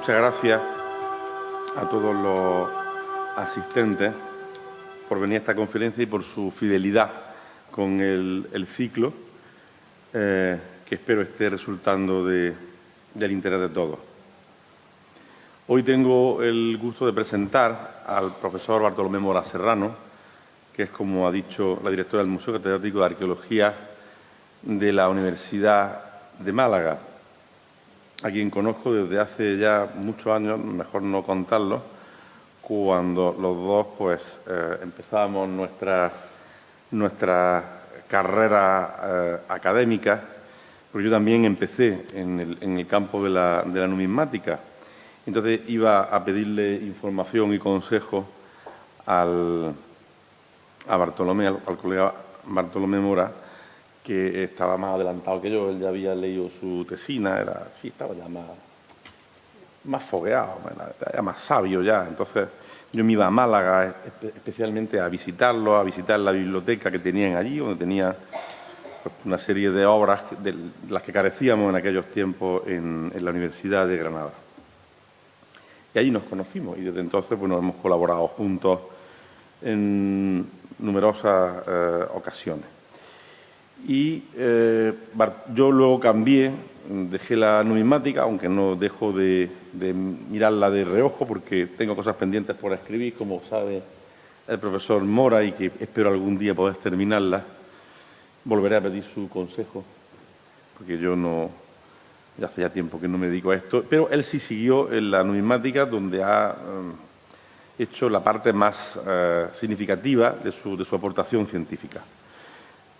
Muchas gracias a todos los asistentes por venir a esta conferencia y por su fidelidad con el ciclo, que espero esté resultando del interés de todos. Hoy tengo el gusto de presentar al profesor Bartolomé Mora Serrano, que es, como ha dicho la directora del Museo Catedrático de Arqueología de la Universidad de Málaga, a quien conozco desde hace ya muchos años, mejor no contarlo, cuando los dos empezábamos nuestra carrera académica, porque yo también empecé en el campo de la numismática. Entonces iba a pedirle información y consejo a Bartolomé, al colega Bartolomé Mora, que estaba más adelantado que yo. Él ya había leído su tesina, estaba ya más fogueado, ya más sabio ya. Entonces yo me iba a Málaga especialmente a visitarlo, a visitar la biblioteca que tenían allí, donde tenía una serie de obras de las que carecíamos en aquellos tiempos en la Universidad de Granada. Y allí nos conocimos y desde entonces hemos colaborado juntos en numerosas ocasiones. Y yo luego cambié, dejé la numismática, aunque no dejo de mirarla de reojo porque tengo cosas pendientes por escribir, como sabe el profesor Mora, y que espero algún día poder terminarlas. Volveré a pedir su consejo, porque yo ya hace ya tiempo que no me dedico a esto, pero él sí siguió en la numismática, donde ha hecho la parte más significativa de su aportación científica.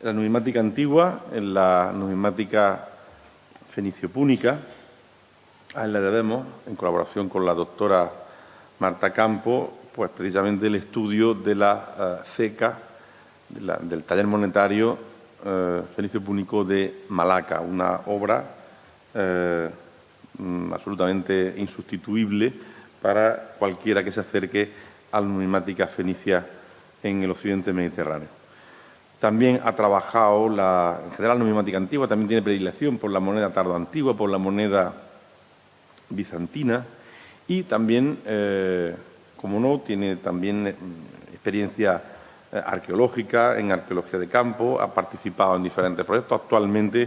En la numismática antigua, en la numismática fenicio-púnica, a él le debemos, en colaboración con la doctora Marta Campo, pues precisamente el estudio de la ceca, del taller monetario fenicio-púnico de Malaca, una obra absolutamente insustituible para cualquiera que se acerque a la numismática fenicia en el occidente mediterráneo. También ha trabajado en general, la numismática antigua, también tiene predilección por la moneda tardoantigua, por la moneda bizantina y también, como no, tiene también experiencia arqueológica, en arqueología de campo, ha participado en diferentes proyectos. Actualmente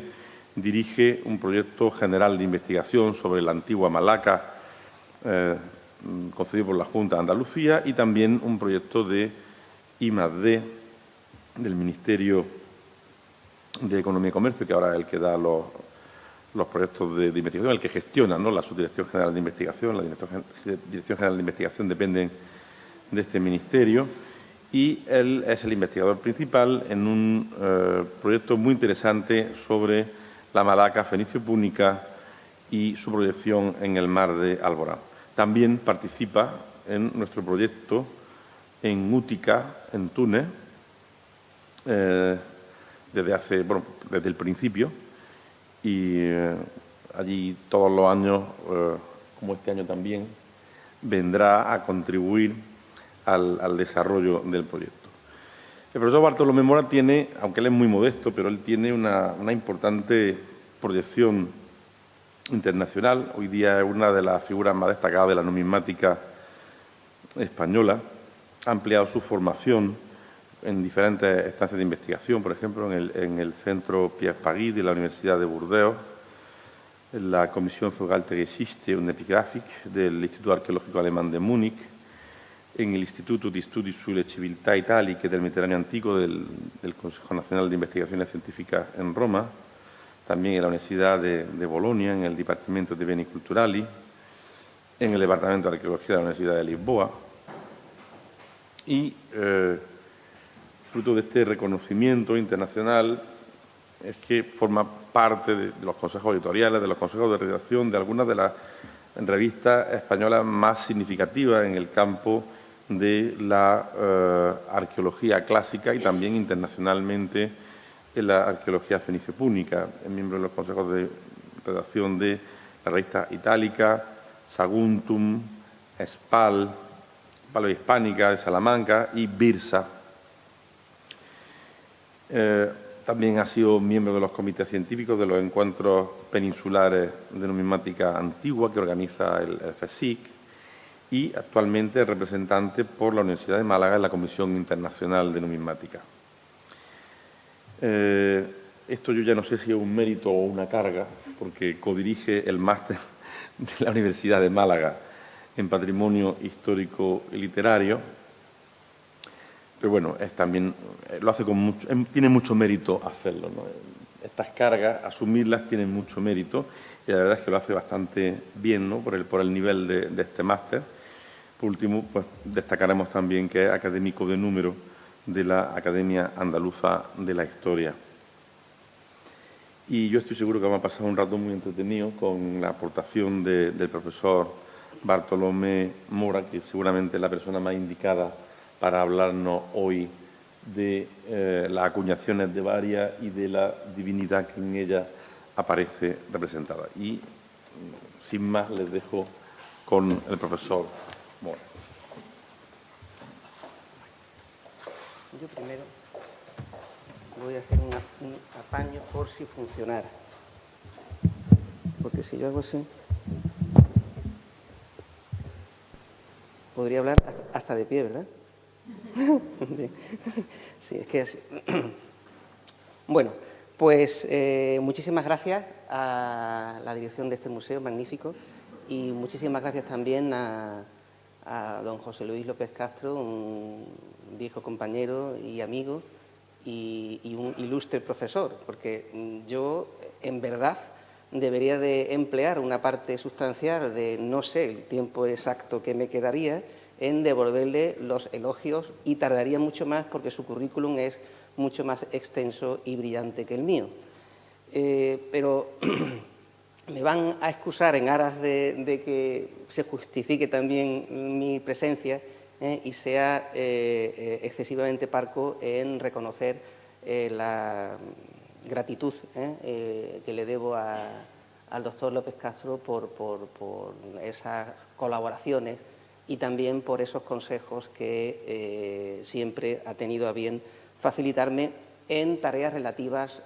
dirige un proyecto general de investigación sobre la antigua Malaca, concedido por la Junta de Andalucía, y también un proyecto de I+D del Ministerio de Economía y Comercio, que ahora es el que da los proyectos de investigación, el que gestiona, ¿no?, la Subdirección General de Investigación. La Dirección General de Investigación dependen de este ministerio, y él es el investigador principal en un proyecto muy interesante sobre la Malaca fenicio-púnica y su proyección en el mar de Alborán. También participa en nuestro proyecto en Útica, en Túnez, desde el principio, y allí todos los años, como este año también, vendrá a contribuir al desarrollo del proyecto. El profesor Bartolomé Mora tiene, aunque él es muy modesto, pero él tiene una importante proyección internacional. Hoy día es una de las figuras más destacadas de la numismática española. Ha ampliado su formación en diferentes estancias de investigación, por ejemplo, en el Centro Pierre Paris de la Universidad de Burdeos, en la Comisión für alte Geschichte und Epigraphik del Instituto Arqueológico Alemán de Múnich, en el Instituto di Studi sulle Civiltà Italiche del Mediterráneo Antiguo del Consejo Nacional de Investigaciones Científicas en Roma, también en la Universidad de Bolonia, en el Departamento de Beni Culturali, en el Departamento de Arqueología de la Universidad de Lisboa, y fruto de este reconocimiento internacional es que forma parte de los consejos editoriales, de los consejos de redacción de algunas de las revistas españolas más significativas en el campo de la arqueología clásica y también internacionalmente en la arqueología fenicio-púnica. Es miembro de los consejos de redacción de la revista Itálica, Saguntum, Spal, Paleohispánica de Salamanca y Birsa. También ha sido miembro de los comités científicos de los encuentros peninsulares de numismática antigua que organiza el FESIC y actualmente es representante por la Universidad de Málaga en la Comisión Internacional de Numismática. Esto yo ya no sé si es un mérito o una carga, porque codirige el máster de la Universidad de Málaga en Patrimonio Histórico y Literario. Pero bueno, también lo hace con mucho, tiene mucho mérito hacerlo, ¿no? Estas cargas, asumirlas, tienen mucho mérito y la verdad es que lo hace bastante bien, ¿no? por el nivel de este máster. Por último, pues destacaremos también que es académico de número de la Academia Andaluza de la Historia. Y yo estoy seguro que vamos a pasar un rato muy entretenido con la aportación del profesor Bartolomé Mora, que seguramente es la persona más indicada para hablarnos hoy de las acuñaciones de Varia y de la divinidad que en ella aparece representada. Y, sin más, les dejo con el profesor Mora. Yo primero voy a hacer un apaño por si funcionara. Porque si yo hago así, podría hablar hasta de pie, ¿verdad? Sí, es que así. Bueno, pues muchísimas gracias a la dirección de este museo magnífico y muchísimas gracias también a don José Luis López Castro, un viejo compañero y amigo y un ilustre profesor, porque yo, en verdad, debería de emplear una parte sustancial de, no sé, el tiempo exacto que me quedaría en devolverle los elogios y tardaría mucho más porque su currículum es mucho más extenso y brillante que el mío. Pero me van a excusar en aras de que se justifique también mi presencia y sea excesivamente parco en reconocer la gratitud que le debo al doctor López Castro por esas colaboraciones y también por esos consejos que siempre ha tenido a bien facilitarme en tareas relativas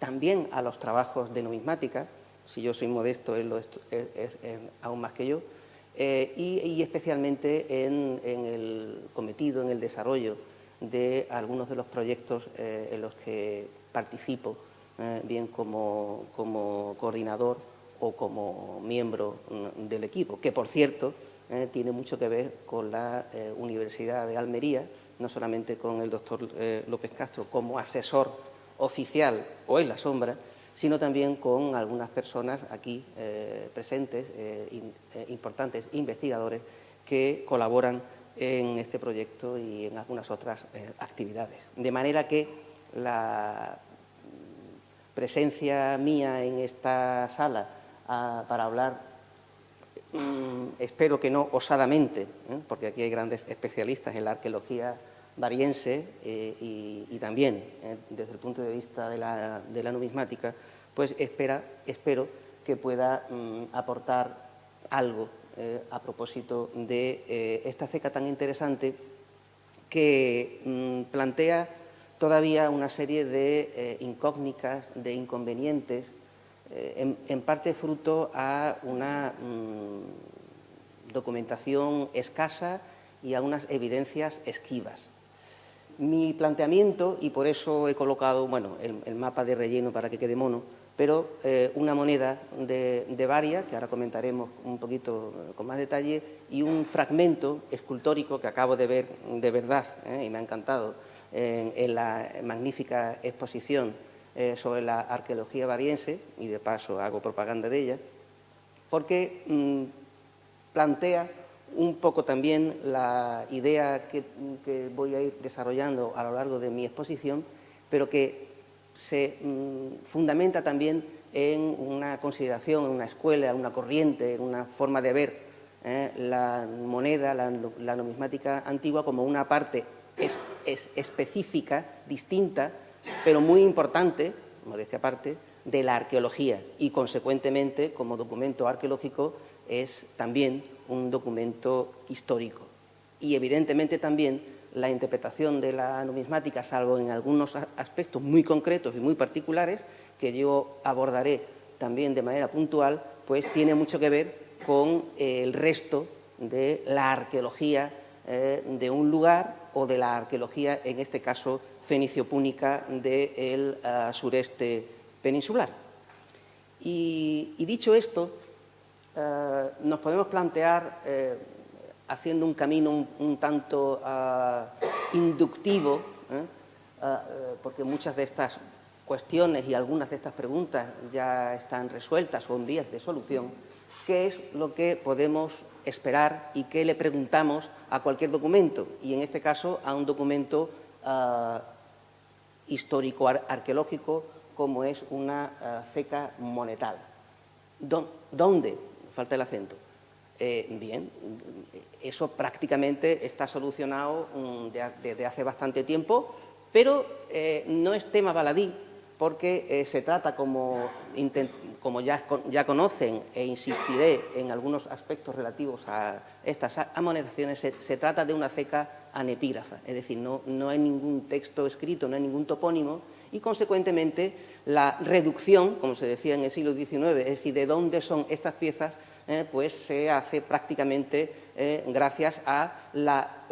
también a los trabajos de numismática. Si yo soy modesto, él es aún más que yo, y especialmente en el cometido, en el desarrollo de algunos de los proyectos en los que participo, bien como coordinador o como miembro del equipo, que, por cierto, tiene mucho que ver con la Universidad de Almería, no solamente con el doctor López Castro como asesor oficial o en la sombra, sino también con algunas personas aquí presentes, importantes investigadores, que colaboran en este proyecto y en algunas otras actividades. De manera que la presencia mía en esta sala para hablar, espero que no osadamente, porque aquí hay grandes especialistas en la arqueología variense y también desde el punto de vista de la numismática, pues espero que pueda aportar algo a propósito de esta ceca tan interesante que plantea todavía una serie de incógnitas, de inconvenientes, en parte fruto a una documentación escasa y a unas evidencias esquivas. Mi planteamiento, y por eso he colocado el mapa de relleno para que quede mono, pero una moneda de Varia, que ahora comentaremos un poquito con más detalle, y un fragmento escultórico que acabo de ver de verdad, y me ha encantado, en la magnífica exposición sobre la arqueología variense, y de paso hago propaganda de ella, porque plantea un poco también la idea que voy a ir desarrollando a lo largo de mi exposición, pero que se fundamenta también en una consideración, en una escuela, en una corriente, en una forma de ver la moneda, la numismática antigua como una parte específica, distinta, pero muy importante, modestia aparte, de la arqueología y, consecuentemente, como documento arqueológico, es también un documento histórico y, evidentemente, también la interpretación de la numismática, salvo en algunos aspectos muy concretos y muy particulares, que yo abordaré también de manera puntual, pues tiene mucho que ver con el resto de la arqueología de un lugar o de la arqueología, en este caso, fenicio-púnica del sureste peninsular. Y dicho esto, nos podemos plantear, haciendo un camino un tanto inductivo, porque muchas de estas cuestiones y algunas de estas preguntas ya están resueltas o en vías de solución, qué es lo que podemos esperar y qué le preguntamos a cualquier documento, y en este caso a un documento histórico-arqueológico como es una ceca monetal. ¿Dónde? Falta el acento. Bien, eso prácticamente está solucionado desde hace bastante tiempo, pero no es tema baladí, porque se trata, como ya conocen, e insistiré en algunos aspectos relativos a estas amonestaciones, se trata de una ceca anepígrafa, es decir, no hay ningún texto escrito, no hay ningún topónimo, y, consecuentemente, la reducción, como se decía en el siglo XIX, es decir, de dónde son estas piezas, pues se hace prácticamente gracias a la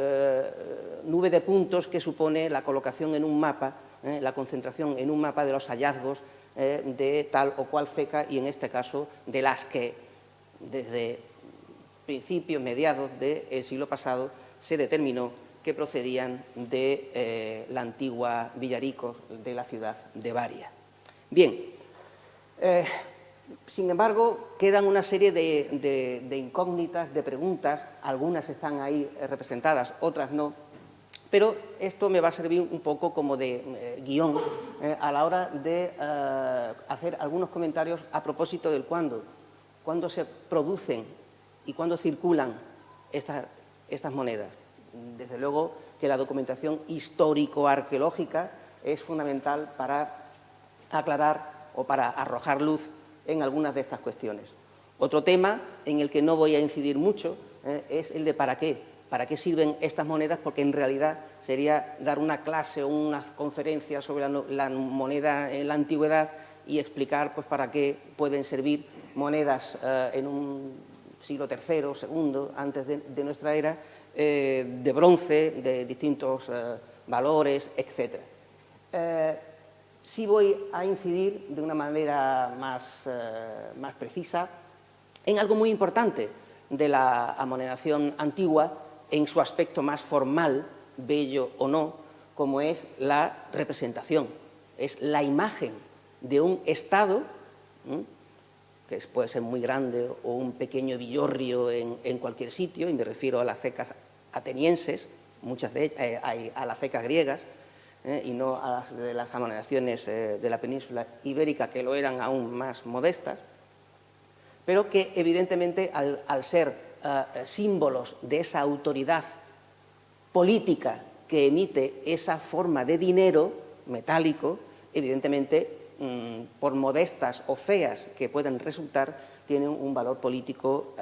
nube de puntos que supone la colocación en un mapa, la concentración en un mapa de los hallazgos de tal o cual ceca, y en este caso de las que desde principios, mediados del siglo pasado, se determinó que procedían de la antigua Villaricos de la ciudad de Baria. Bien, sin embargo, quedan una serie de incógnitas, de preguntas, algunas están ahí representadas, otras no, pero esto me va a servir un poco como de guión a la hora de hacer algunos comentarios a propósito del cuándo se producen y cuándo circulan estas monedas. Desde luego que la documentación histórico-arqueológica es fundamental para aclarar o para arrojar luz en algunas de estas cuestiones. Otro tema en el que no voy a incidir mucho es el de para qué sirven estas monedas, porque en realidad sería dar una clase o una conferencia sobre la moneda en la antigüedad y explicar pues para qué pueden servir monedas en un siglo III, II, antes de nuestra era, de bronce, de distintos valores, etc. Sí voy a incidir de una manera más precisa en algo muy importante de la amonedación antigua, en su aspecto más formal, bello o no, como es la representación. Es la imagen de un Estado, que puede ser muy grande o un pequeño villorrio en cualquier sitio, y me refiero a las cecas atenienses, muchas de ellas, a las cecas griegas, y no a las de las amonedaciones de la península ibérica, que lo eran aún más modestas, pero que evidentemente al ser símbolos de esa autoridad política que emite esa forma de dinero metálico, evidentemente, por modestas o feas que puedan resultar, tienen un valor político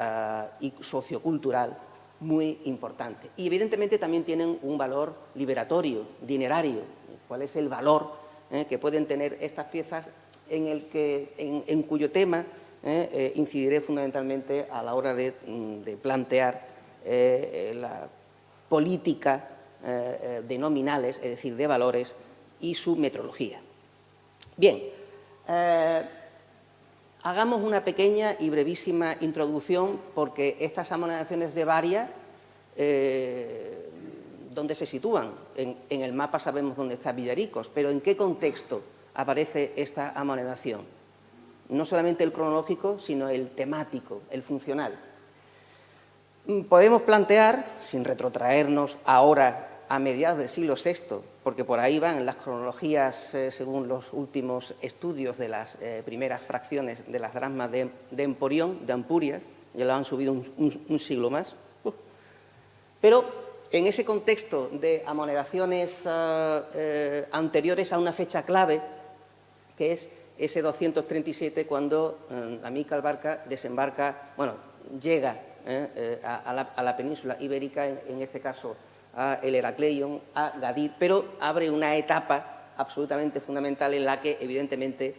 y sociocultural muy importante. Y evidentemente también tienen un valor liberatorio, dinerario. ¿Cuál es el valor que pueden tener estas piezas en cuyo tema incidiré fundamentalmente a la hora de plantear la política de nominales, es decir, de valores, y su metrología? Bien, hagamos una pequeña y brevísima introducción, porque estas amonedaciones de Baria, ¿dónde se sitúan? En el mapa sabemos dónde está Villaricos, pero ¿en qué contexto aparece esta amonedación? No solamente el cronológico, sino el temático, el funcional. Podemos plantear, sin retrotraernos ahora a mediados del siglo VI, porque por ahí van las cronologías según los últimos estudios de las primeras fracciones de las dracmas de Emporión, de Ampurias, ya lo han subido un siglo más. Pero en ese contexto de amonedaciones anteriores a una fecha clave, que es ese 237, cuando Amílcar Barca desembarca, llega a la península ibérica, en este caso a el Heracleion, a Gadir, pero abre una etapa absolutamente fundamental en la que, evidentemente,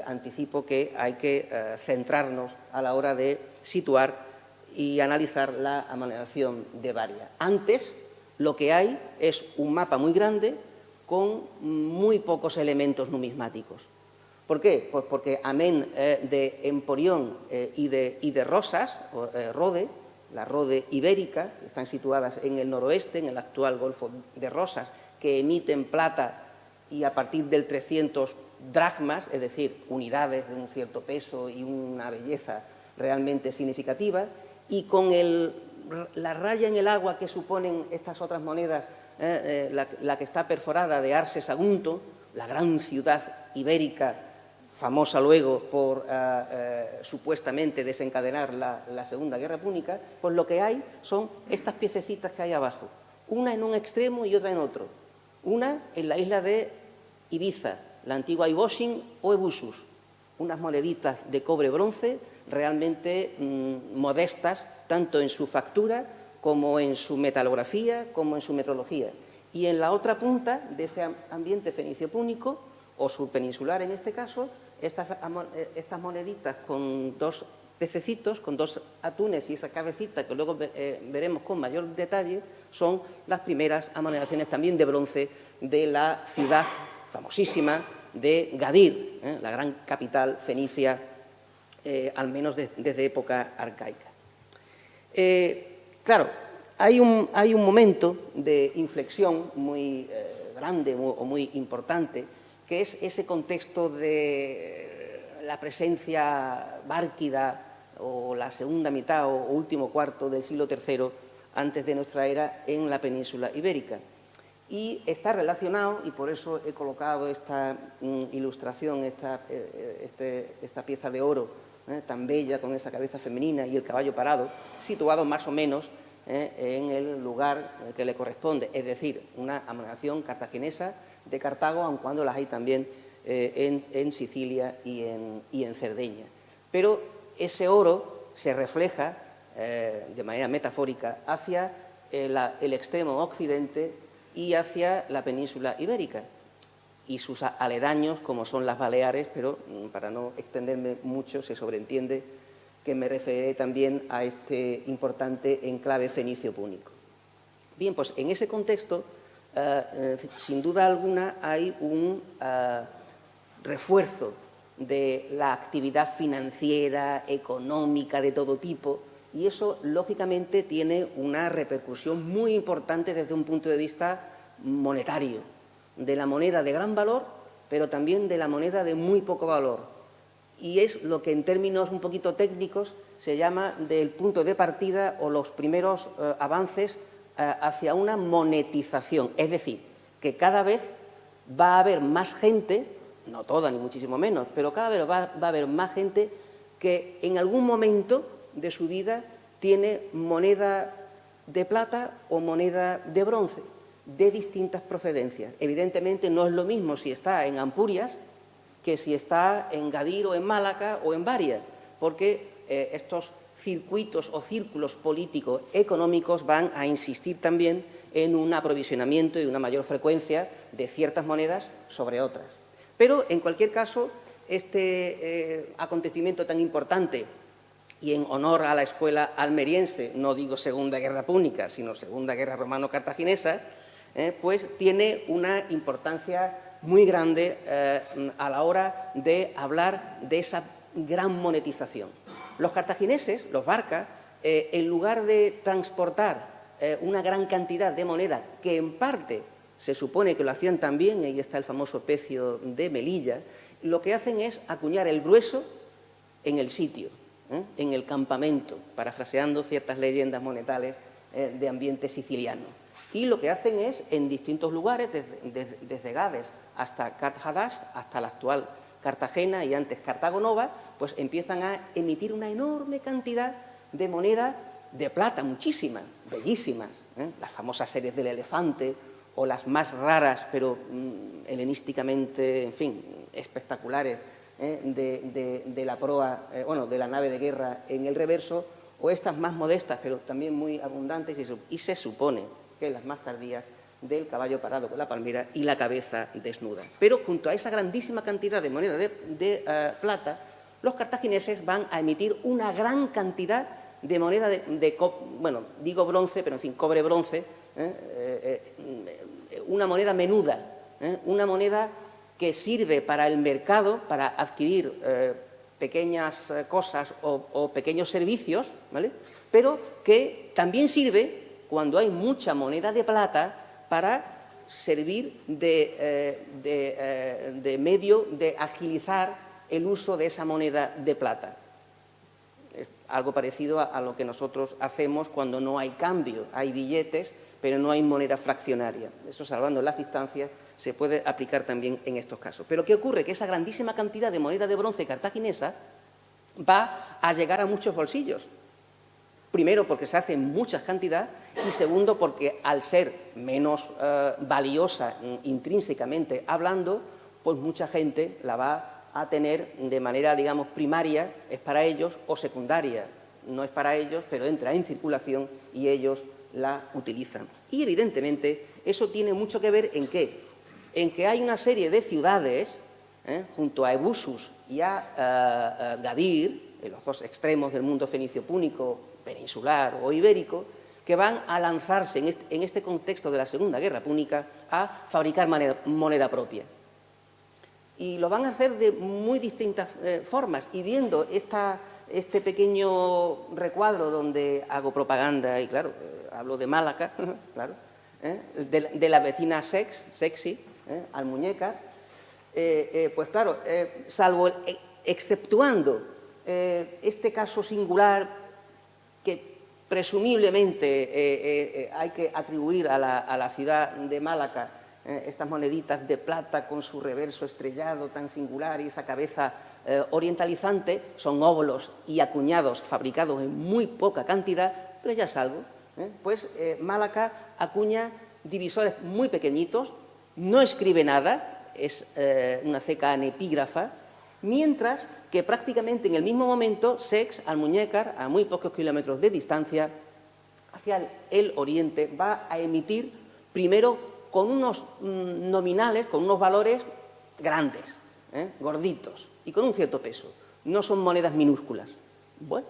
anticipo que hay que centrarnos a la hora de situar y analizar la amaliación de Varia. Antes, lo que hay es un mapa muy grande con muy pocos elementos numismáticos. ¿Por qué? Pues porque amén de Emporión y de Rosas, Rode, la Rode ibérica, están situadas en el noroeste, en el actual Golfo de Rosas, que emiten plata y a partir del 300 dracmas, es decir, unidades de un cierto peso y una belleza realmente significativa, y con la raya en el agua que suponen estas otras monedas, la que está perforada de Arce Sagunto, la gran ciudad ibérica, famosa luego por supuestamente desencadenar la Segunda Guerra Púnica, pues lo que hay son estas piececitas que hay abajo, una en un extremo y otra en otro. Una en la isla de Ibiza, la antigua Iboshin o Ebusus, unas moneditas de cobre-bronce realmente modestas, tanto en su factura como en su metalografía, como en su metrología. Y en la otra punta de ese ambiente fenicio-púnico, o subpeninsular en este caso, estas moneditas con dos pececitos, con dos atunes y esa cabecita que luego veremos con mayor detalle, son las primeras amonedaciones también de bronce de la ciudad famosísima de Gadir, la gran capital fenicia, al menos desde época arcaica. Claro, hay un momento de inflexión muy grande o muy importante, que es ese contexto de la presencia bárquida o la segunda mitad o último cuarto del siglo III antes de nuestra era en la península ibérica. Y está relacionado, y por eso he colocado esta ilustración, esta pieza de oro tan bella con esa cabeza femenina y el caballo parado, situado más o menos en el lugar que le corresponde, es decir, una amonedación cartaginesa de Cartago, aun cuando las hay también en Sicilia y en Cerdeña. Pero ese oro se refleja de manera metafórica hacia el extremo occidente y hacia la península ibérica y sus aledaños, como son las Baleares, pero para no extenderme mucho se sobreentiende que me referiré también a este importante enclave fenicio-púnico. Bien, pues en ese contexto, sin duda alguna, hay un refuerzo de la actividad financiera, económica, de todo tipo, y eso, lógicamente, tiene una repercusión muy importante desde un punto de vista monetario, de la moneda de gran valor, pero también de la moneda de muy poco valor. Y es lo que en términos un poquito técnicos se llama del punto de partida o los primeros avances hacia una monetización. Es decir, que cada vez va a haber más gente, no toda ni muchísimo menos, pero cada vez va a haber más gente que en algún momento de su vida tiene moneda de plata o moneda de bronce de distintas procedencias. Evidentemente no es lo mismo si está en Ampurias que si está en Gadir o en Málaga o en Varia, porque estos circuitos o círculos políticos económicos van a insistir también en un aprovisionamiento y una mayor frecuencia de ciertas monedas sobre otras. Pero, en cualquier caso, este acontecimiento tan importante y en honor a la escuela almeriense, no digo Segunda Guerra Púnica, sino Segunda Guerra Romano-Cartaginesa, pues tiene una importancia muy grande a la hora de hablar de esa gran monetización. Los cartagineses, los barcas, en lugar de transportar una gran cantidad de moneda, que en parte se supone que lo hacían también, ahí está el famoso pecio de Melilla, lo que hacen es acuñar el grueso en el sitio, en el campamento, parafraseando ciertas leyendas monetales de ambiente siciliano. Y lo que hacen es, en distintos lugares, desde Gades hasta Carthagast, hasta la actual Cartagena y antes Cartago Nova, pues empiezan a emitir una enorme cantidad de moneda de plata, muchísimas, bellísimas, las famosas series del elefante o las más raras, pero helenísticamente, en fin, espectaculares, de la proa, de la nave de guerra en el reverso, o estas más modestas, pero también muy abundantes, y se supone que las más tardías del caballo parado con la palmera y la cabeza desnuda. Pero junto a esa grandísima cantidad de moneda de plata, los cartagineses van a emitir una gran cantidad de moneda bueno, digo bronce, pero en fin, cobre-bronce, una moneda menuda, una moneda que sirve para el mercado, para adquirir pequeñas cosas o pequeños servicios, ¿vale? Pero que también sirve, cuando hay mucha moneda de plata, para servir de medio de agilizar el uso de esa moneda de plata. Es algo parecido a lo que nosotros hacemos cuando no hay cambio. Hay billetes, pero no hay moneda fraccionaria. Eso, salvando las distancias, se puede aplicar también en estos casos. Pero ¿qué ocurre? Que esa grandísima cantidad de moneda de bronce cartaginesa va a llegar a muchos bolsillos. Primero, porque se hace en muchas cantidades, y segundo, porque al ser menos valiosa intrínsecamente hablando, pues mucha gente la va a tener de manera, digamos, primaria, es para ellos, o secundaria, no es para ellos, pero entra en circulación y ellos la utilizan. Y, evidentemente, eso tiene mucho que ver ¿en qué? En que hay una serie de ciudades, junto a Ebusus y a Gadir, en los dos extremos del mundo fenicio-púnico, peninsular o ibérico, que van a lanzarse en este contexto de la Segunda Guerra Púnica a fabricar moneda propia. Y lo van a hacer de muy distintas formas. Y viendo este pequeño recuadro donde hago propaganda, y claro, hablo de Málaga, claro, de la vecina Sexy, Almuñécar, pues claro, salvo exceptuando este caso singular que presumiblemente hay que atribuir a la ciudad de Málaga, estas moneditas de plata con su reverso estrellado tan singular y esa cabeza orientalizante, son óbolos y acuñados fabricados en muy poca cantidad, pero ya es algo. Pues Málaga acuña divisores muy pequeñitos, no escribe nada, es una ceca anepígrafa, mientras que prácticamente en el mismo momento Sex, Almuñécar, a muy pocos kilómetros de distancia, hacia el oriente, va a emitir primero con unos nominales, con unos valores grandes, gorditos, y con un cierto peso. No son monedas minúsculas. Bueno,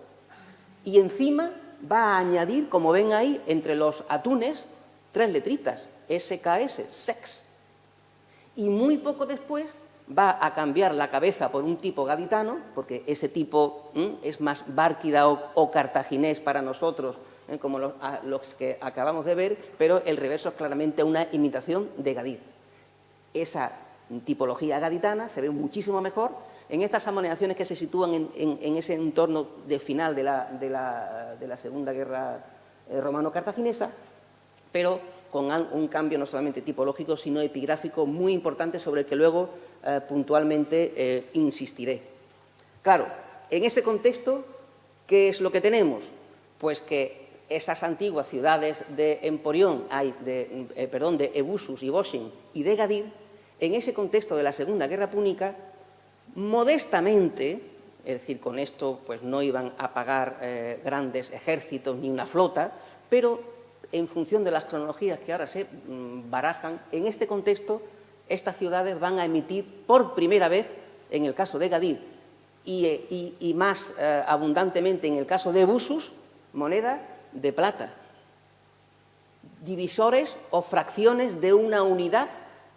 y encima va a añadir, como ven ahí, entre los atunes, 3 letritas, SKS, Sex. Y muy poco después va a cambiar la cabeza por un tipo gaditano, porque ese tipo es más bárquida o cartaginés para nosotros, como los que acabamos de ver, pero el reverso es claramente una imitación de Gadir. Esa tipología gaditana se ve muchísimo mejor en estas amonedaciones que se sitúan en ese entorno de final de la Segunda Guerra romano-cartaginesa, pero con un cambio no solamente tipológico, sino epigráfico muy importante sobre el que luego puntualmente insistiré. Claro, en ese contexto, ¿qué es lo que tenemos? Pues que esas antiguas ciudades de Emporión, de Ebusus y Boschin y de Gadir, en ese contexto de la Segunda Guerra Púnica, modestamente, es decir, con esto pues no iban a pagar grandes ejércitos ni una flota, pero en función de las cronologías que ahora se barajan, en este contexto estas ciudades van a emitir por primera vez, en el caso de Gadir y más abundantemente en el caso de Ebusus, moneda de plata. Divisores o fracciones de una unidad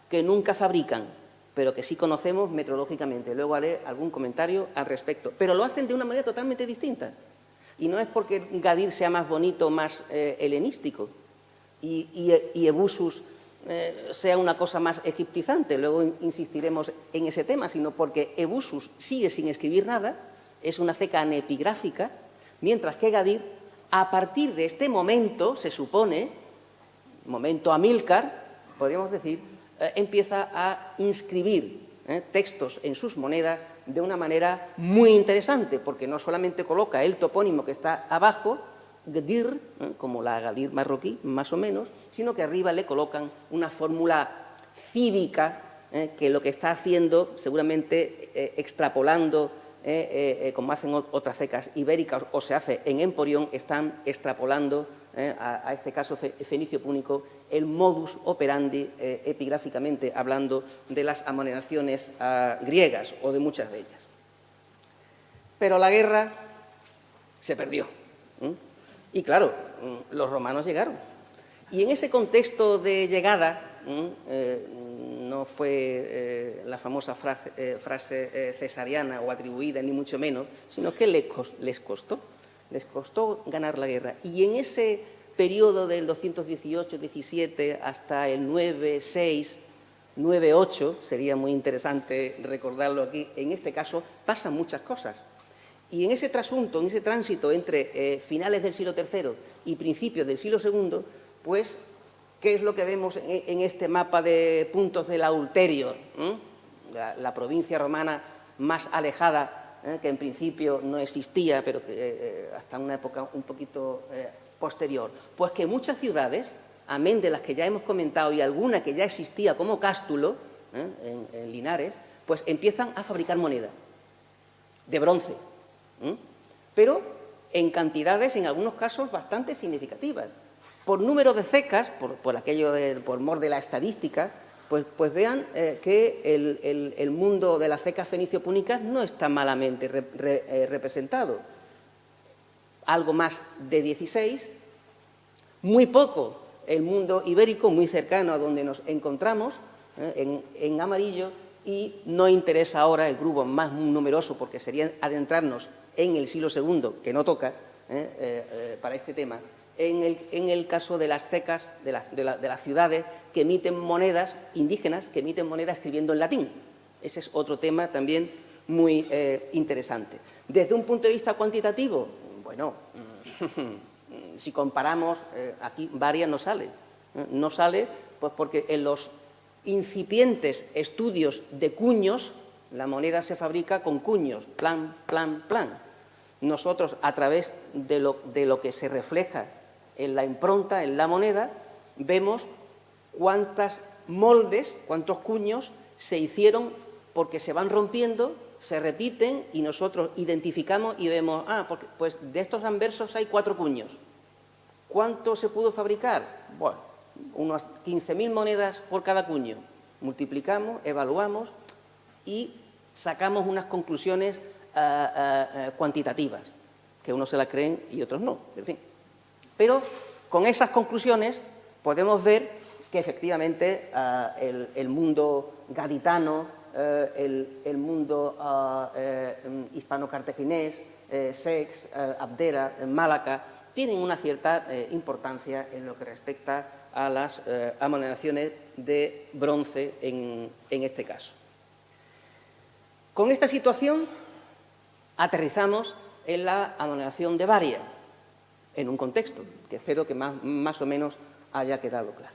que nunca fabrican, pero que sí conocemos metrológicamente. Luego haré algún comentario al respecto. Pero lo hacen de una manera totalmente distinta. Y no es porque Gadir sea más bonito, más helenístico, y Ebusus sea una cosa más egiptizante, luego insistiremos en ese tema, sino porque Ebusus sigue sin escribir nada, es una ceca anepigráfica, mientras que Gadir, a partir de este momento, se supone, momento Amílcar, podríamos decir, empieza a inscribir textos en sus monedas de una manera muy interesante, porque no solamente coloca el topónimo que está abajo, Gadir, como la Gadir marroquí, más o menos, sino que arriba le colocan una fórmula cívica que lo que está haciendo, seguramente extrapolando, como hacen otras cecas ibéricas o se hace en Emporión, están extrapolando a este caso fenicio púnico, el modus operandi, epigráficamente hablando, de las amonedaciones griegas o de muchas de ellas. Pero la guerra se perdió. Y claro, los romanos llegaron. Y en ese contexto de llegada, no fue la famosa frase cesariana o atribuida, ni mucho menos, sino que les costó ganar la guerra. Y en ese periodo del 218-17 hasta el 9-6, 9-8, sería muy interesante recordarlo aquí, en este caso pasan muchas cosas. Y en ese trasunto, en ese tránsito entre finales del siglo III y principios del siglo II, pues, ¿qué es lo que vemos en este mapa de puntos de la ulterior? La provincia romana más alejada, que en principio no existía, pero que hasta una época un poquito posterior. Pues que muchas ciudades, amén de las que ya hemos comentado y alguna que ya existía como Cástulo, en Linares, pues empiezan a fabricar moneda de bronce. Pero en cantidades, en algunos casos, bastante significativas. Por número de cecas, por mor de la estadística, pues vean que el mundo de las cecas fenicio-púnicas no está malamente representado. Algo más de 16, muy poco el mundo ibérico, muy cercano a donde nos encontramos, en amarillo, y no interesa ahora el grupo más numeroso, porque sería adentrarnos en el siglo II, que no toca para este tema, en el caso de las cecas, de las ciudades que emiten monedas indígenas, que emiten monedas escribiendo en latín. Ese es otro tema también muy interesante. Desde un punto de vista cuantitativo, bueno, si comparamos, aquí varias no sale. No sale pues porque en los incipientes estudios de cuños, la moneda se fabrica con cuños, plan, plan, plan. Nosotros, a través de lo que se refleja en la impronta, en la moneda, vemos cuántos moldes, cuántos cuños se hicieron porque se van rompiendo, se repiten y nosotros identificamos y vemos, pues de estos anversos hay 4 cuños. ¿Cuánto se pudo fabricar? Bueno, unas 15.000 monedas por cada cuño. Multiplicamos, evaluamos y sacamos unas conclusiones cuantitativas, que unos se las creen y otros no, en fin. Pero con esas conclusiones podemos ver que efectivamente el mundo gaditano, el mundo hispano-cartaginés, Sex, Abdera, Málaca, tienen una cierta importancia en lo que respecta a las amonedaciones de bronce en este caso. Con esta situación aterrizamos en la amonedación de Varia, en un contexto que espero que más o menos haya quedado claro.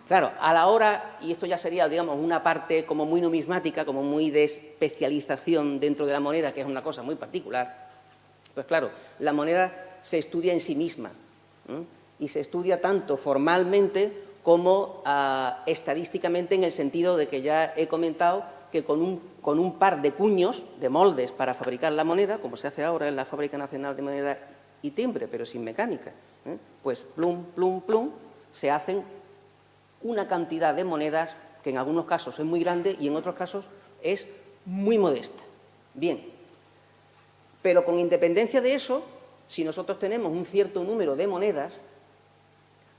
Claro, a la hora, y esto ya sería, digamos, una parte como muy numismática, como muy de especialización dentro de la moneda, que es una cosa muy particular, pues claro, la moneda se estudia en sí misma, y se estudia tanto formalmente como estadísticamente, en el sentido de que ya he comentado que con un par de cuños, de moldes para fabricar la moneda, como se hace ahora en la Fábrica Nacional de Moneda y Timbre, pero sin mecánica, pues plum, plum, plum, se hacen una cantidad de monedas que en algunos casos es muy grande y en otros casos es muy modesta. Bien, pero con independencia de eso, si nosotros tenemos un cierto número de monedas,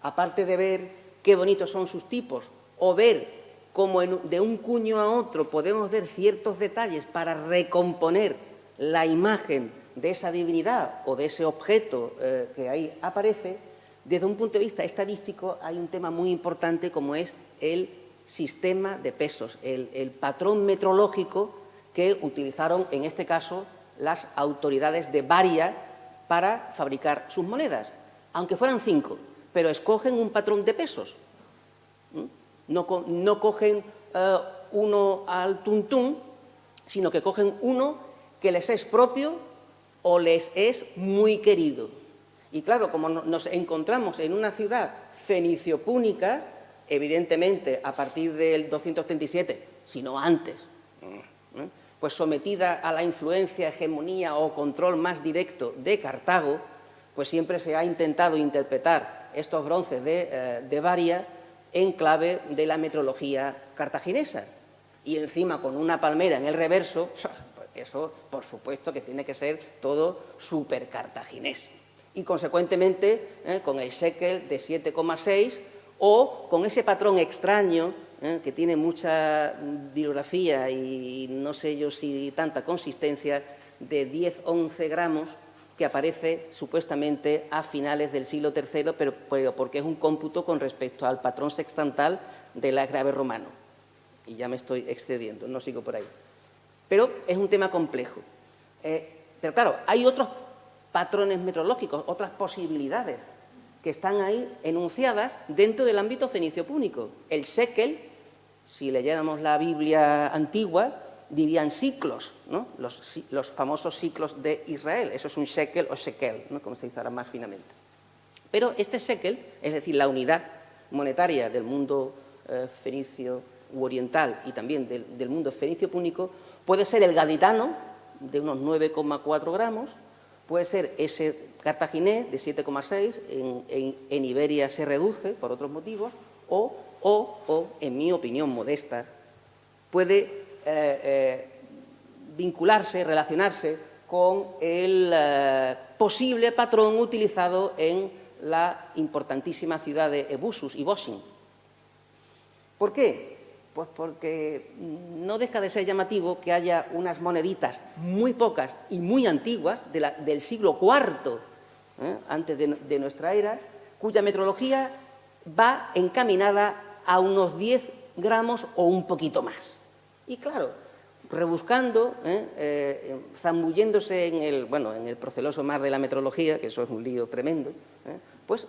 aparte de ver qué bonitos son sus tipos o ver cómo de un cuño a otro podemos ver ciertos detalles para recomponer la imagen de esa divinidad o de ese objeto que ahí aparece, desde un punto de vista estadístico hay un tema muy importante como es el sistema de pesos, el patrón metrológico que utilizaron en este caso las autoridades de Varia para fabricar sus monedas, aunque fueran 5, pero escogen un patrón de pesos. No cogen uno al tuntún, sino que cogen uno que les es propio o les es muy querido. Y claro, como nos encontramos en una ciudad fenicio-púnica, evidentemente a partir del 237, sino antes, pues sometida a la influencia, hegemonía o control más directo de Cartago, pues siempre se ha intentado interpretar estos bronces de Baria en clave de la metrología cartaginesa. Y encima con una palmera en el reverso, eso por supuesto que tiene que ser todo súper cartaginés. Y consecuentemente con el shekel de 7,6 o con ese patrón extraño que tiene mucha bibliografía y no sé yo si tanta consistencia, de 10-11 gramos que aparece supuestamente a finales del siglo III, pero porque es un cómputo con respecto al patrón sextantal del agrave romano. Y ya me estoy excediendo, no sigo por ahí. Pero es un tema complejo. Pero claro, hay otros patrones metrológicos, otras posibilidades que están ahí enunciadas dentro del ámbito fenicio-púnico. El shekel, si leyéramos la Biblia antigua, dirían ciclos, ¿no? Los famosos ciclos de Israel. Eso es un shekel o shekel, ¿no? Como se dice ahora más finamente. Pero este shekel, es decir, la unidad monetaria del mundo fenicio u oriental y también del mundo fenicio-púnico, puede ser el gaditano, de unos 9,4 gramos, puede ser ese cartaginés de 7,6, en Iberia se reduce por otros motivos, o en mi opinión modesta, puede vincularse, relacionarse con el posible patrón utilizado en la importantísima ciudad de Ebusus y Bosching. ¿Por qué? Pues porque no deja de ser llamativo que haya unas moneditas muy pocas y muy antiguas del siglo IV, antes de nuestra era, cuya metrología va encaminada a unos 10 gramos o un poquito más. Y claro, rebuscando, zambulléndose en el proceloso mar de la metrología, que eso es un lío tremendo, pues,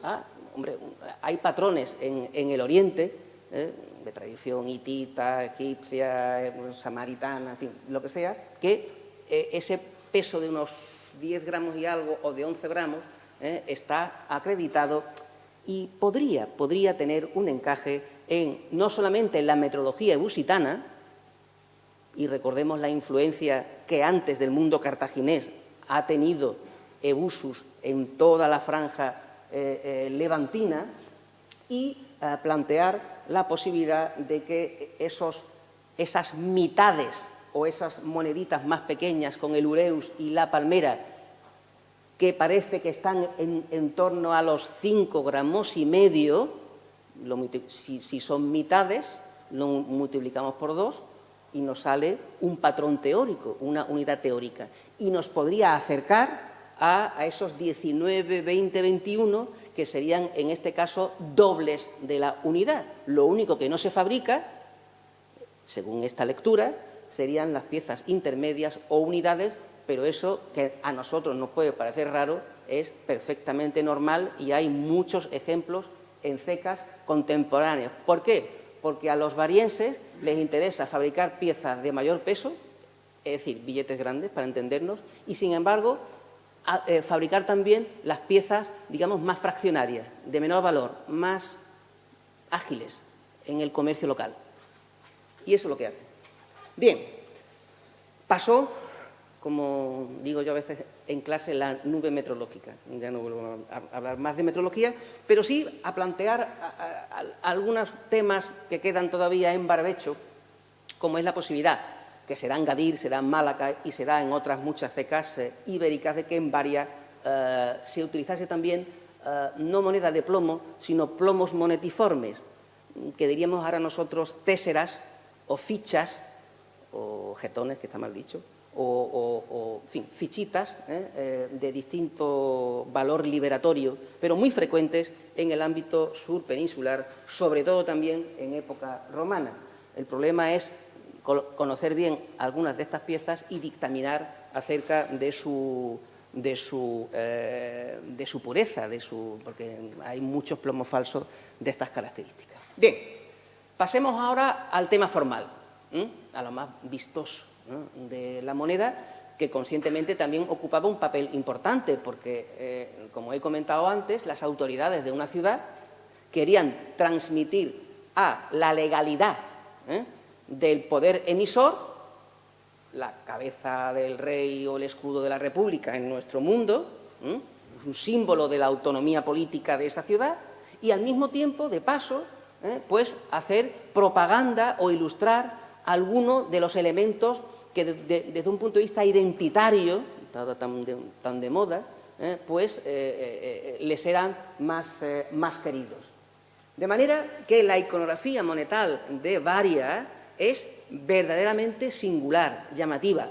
hombre, hay patrones en el Oriente, de tradición hitita, egipcia, samaritana, en fin, lo que sea, que ese peso de unos 10 gramos y algo o de 11 gramos está acreditado y podría tener un encaje no solamente en la metrología ebusitana, y recordemos la influencia que antes del mundo cartaginés ha tenido Ebusus en toda la franja levantina, y plantear la posibilidad de que esas mitades o esas moneditas más pequeñas con el ureus y la palmera, que parece que están en torno a los 5,5 gramos, si son mitades, lo multiplicamos por 2 y nos sale un patrón teórico, una unidad teórica. Y nos podría acercar a esos 19, 20, 21, que serían, en este caso, dobles de la unidad. Lo único que no se fabrica, según esta lectura, serían las piezas intermedias o unidades, pero eso, que a nosotros nos puede parecer raro, es perfectamente normal y hay muchos ejemplos en cecas contemporáneas. ¿Por qué? Porque a los varienses les interesa fabricar piezas de mayor peso, es decir, billetes grandes, para entendernos, y, sin embargo, fabricar también las piezas, digamos, más fraccionarias, de menor valor, más ágiles en el comercio local. Y eso es lo que hace. Bien, pasó, como digo yo a veces en clase, la nube metrológica. Ya no vuelvo a hablar más de metrología, pero sí a plantear algunos temas que quedan todavía en barbecho, como es la posibilidad, que será en Gadir, será en Málaga y será en otras muchas cecas ibéricas, de que en Baria se utilizase también no moneda de plomo, sino plomos monetiformes, que diríamos ahora nosotros téseras o fichas, o jetones, que está mal dicho, en fin, fichitas de distinto valor liberatorio, pero muy frecuentes en el ámbito surpeninsular, sobre todo también en época romana. El problema es conocer bien algunas de estas piezas y dictaminar acerca de su pureza, porque hay muchos plomos falsos de estas características. Bien, pasemos ahora al tema formal, a lo más vistoso, ¿no?, de la moneda, que conscientemente también ocupaba un papel importante, porque, como he comentado antes, las autoridades de una ciudad querían transmitir a la legalidad del poder emisor, la cabeza del rey o el escudo de la República en nuestro mundo, un símbolo de la autonomía política de esa ciudad, y al mismo tiempo, de paso, pues hacer propaganda o ilustrar algunos de los elementos que desde un punto de vista identitario, tan de moda, pues les eran más queridos. De manera que la iconografía monetal de Varia es verdaderamente singular, llamativa,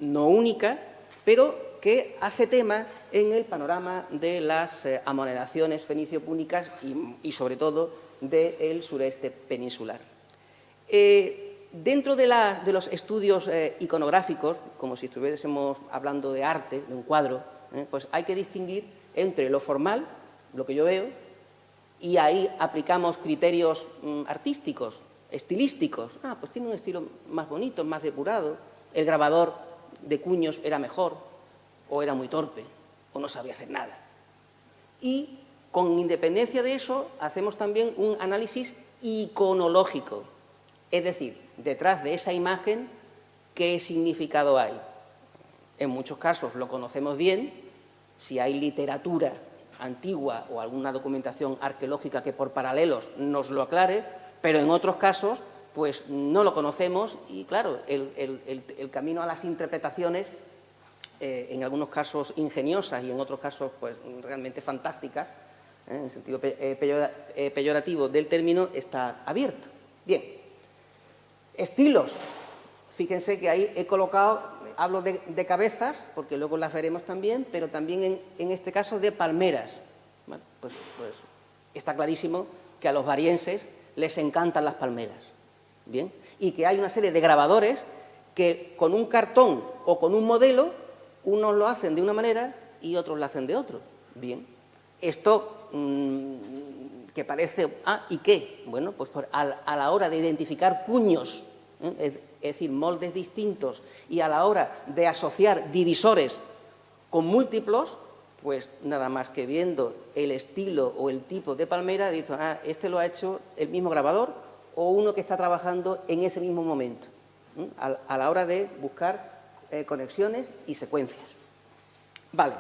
no única, pero que hace tema en el panorama de las amonedaciones fenicio-púnicas y sobre todo del sureste peninsular. Dentro de los estudios iconográficos, como si estuviésemos hablando de arte, de un cuadro, pues hay que distinguir entre lo formal, lo que yo veo, y ahí aplicamos criterios artísticos, estilísticos. Pues tiene un estilo más bonito, más depurado. El grabador de cuños era mejor, o era muy torpe, o no sabía hacer nada. Y, con independencia de eso, hacemos también un análisis iconológico. Es decir, detrás de esa imagen, ¿qué significado hay? En muchos casos lo conocemos bien, si hay literatura antigua o alguna documentación arqueológica que por paralelos nos lo aclare, pero en otros casos pues no lo conocemos y, claro, el camino a las interpretaciones, en algunos casos ingeniosas y en otros casos pues realmente fantásticas, en el sentido peyorativo del término, está abierto. Bien, estilos. Fíjense que ahí he colocado, hablo de cabezas, porque luego las veremos también, pero también en este caso de palmeras. Bueno, pues está clarísimo que a los varienses les encantan las palmeras. Bien, y que hay una serie de grabadores que con un cartón o con un modelo, unos lo hacen de una manera y otros lo hacen de otro. Bien, esto que parece, ¿y qué? Bueno, pues a la hora de identificar cuños, es decir, moldes distintos, y a la hora de asociar divisores con múltiplos, pues nada más que viendo el estilo o el tipo de palmera, dice, este lo ha hecho el mismo grabador o uno que está trabajando en ese mismo momento, a la hora de buscar conexiones y secuencias. Vale,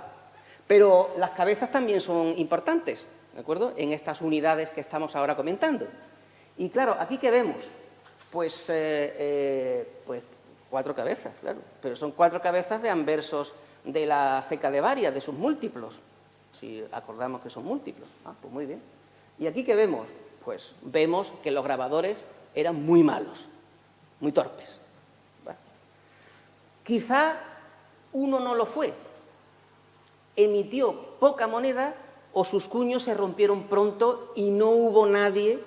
pero las cabezas también son importantes, ¿de acuerdo?, en estas unidades que estamos ahora comentando. Y claro, ¿aquí qué vemos? Pues 4 cabezas, claro, pero son 4 cabezas de anversos de la ceca de Varia, de sus múltiplos, si acordamos que son múltiplos. Pues muy bien. ¿Y aquí qué vemos? Pues vemos que los grabadores eran muy malos, muy torpes. ¿Vale? Quizá uno no lo fue, emitió poca moneda o sus cuños se rompieron pronto y no hubo nadie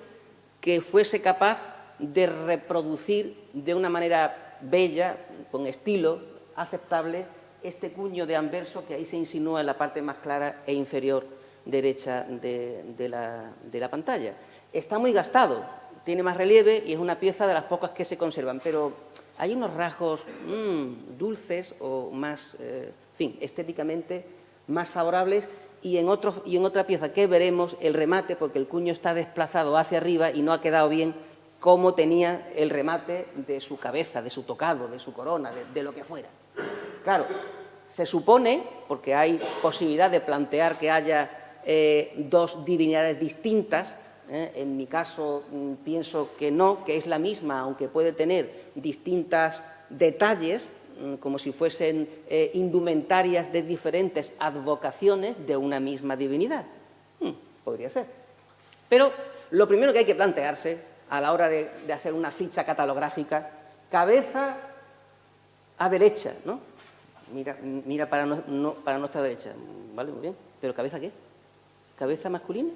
que fuese capaz de reproducir de una manera bella, con estilo aceptable, este cuño de anverso que ahí se insinúa en la parte más clara e inferior derecha de la pantalla. Está muy gastado, tiene más relieve y es una pieza de las pocas que se conservan, pero hay unos rasgos dulces o más, en fin, estéticamente más favorables, y en otra pieza que veremos el remate, porque el cuño está desplazado hacia arriba y no ha quedado bien como tenía el remate de su cabeza, de su tocado, de su corona, de lo que fuera. Claro, se supone, porque hay posibilidad de plantear que haya 2 divinidades distintas, en mi caso pienso que no, que es la misma, aunque puede tener distintos detalles, como si fuesen indumentarias de diferentes advocaciones de una misma divinidad. Podría ser. Pero lo primero que hay que plantearse a la hora de hacer una ficha catalográfica, cabeza a derecha, ¿no? Mira para nuestra derecha, ¿vale? Muy bien. ¿Pero cabeza qué? ¿Cabeza masculina?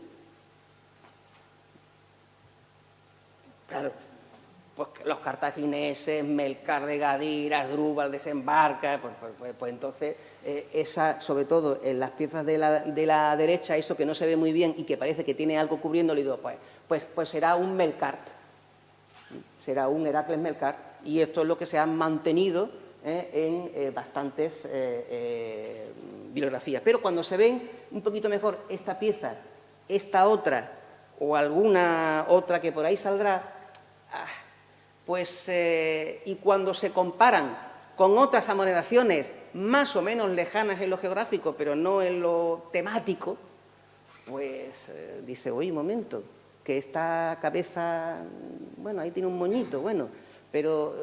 Claro, pues los cartagineses, Melcar de Gadir, Asdrúbal desembarca, pues entonces sobre todo en las piezas de la derecha, eso que no se ve muy bien y que parece que tiene algo cubriéndolo, y digo, pues será un Melcar, será un Heracles Melcar, y esto es lo que se ha mantenido en bastantes bibliografías. Pero cuando se ven un poquito mejor esta pieza, esta otra o alguna otra que por ahí saldrá, y cuando se comparan con otras amonedaciones más o menos lejanas en lo geográfico, pero no en lo temático, pues dice, oye, un momento, que esta cabeza, bueno, ahí tiene un moñito, bueno, pero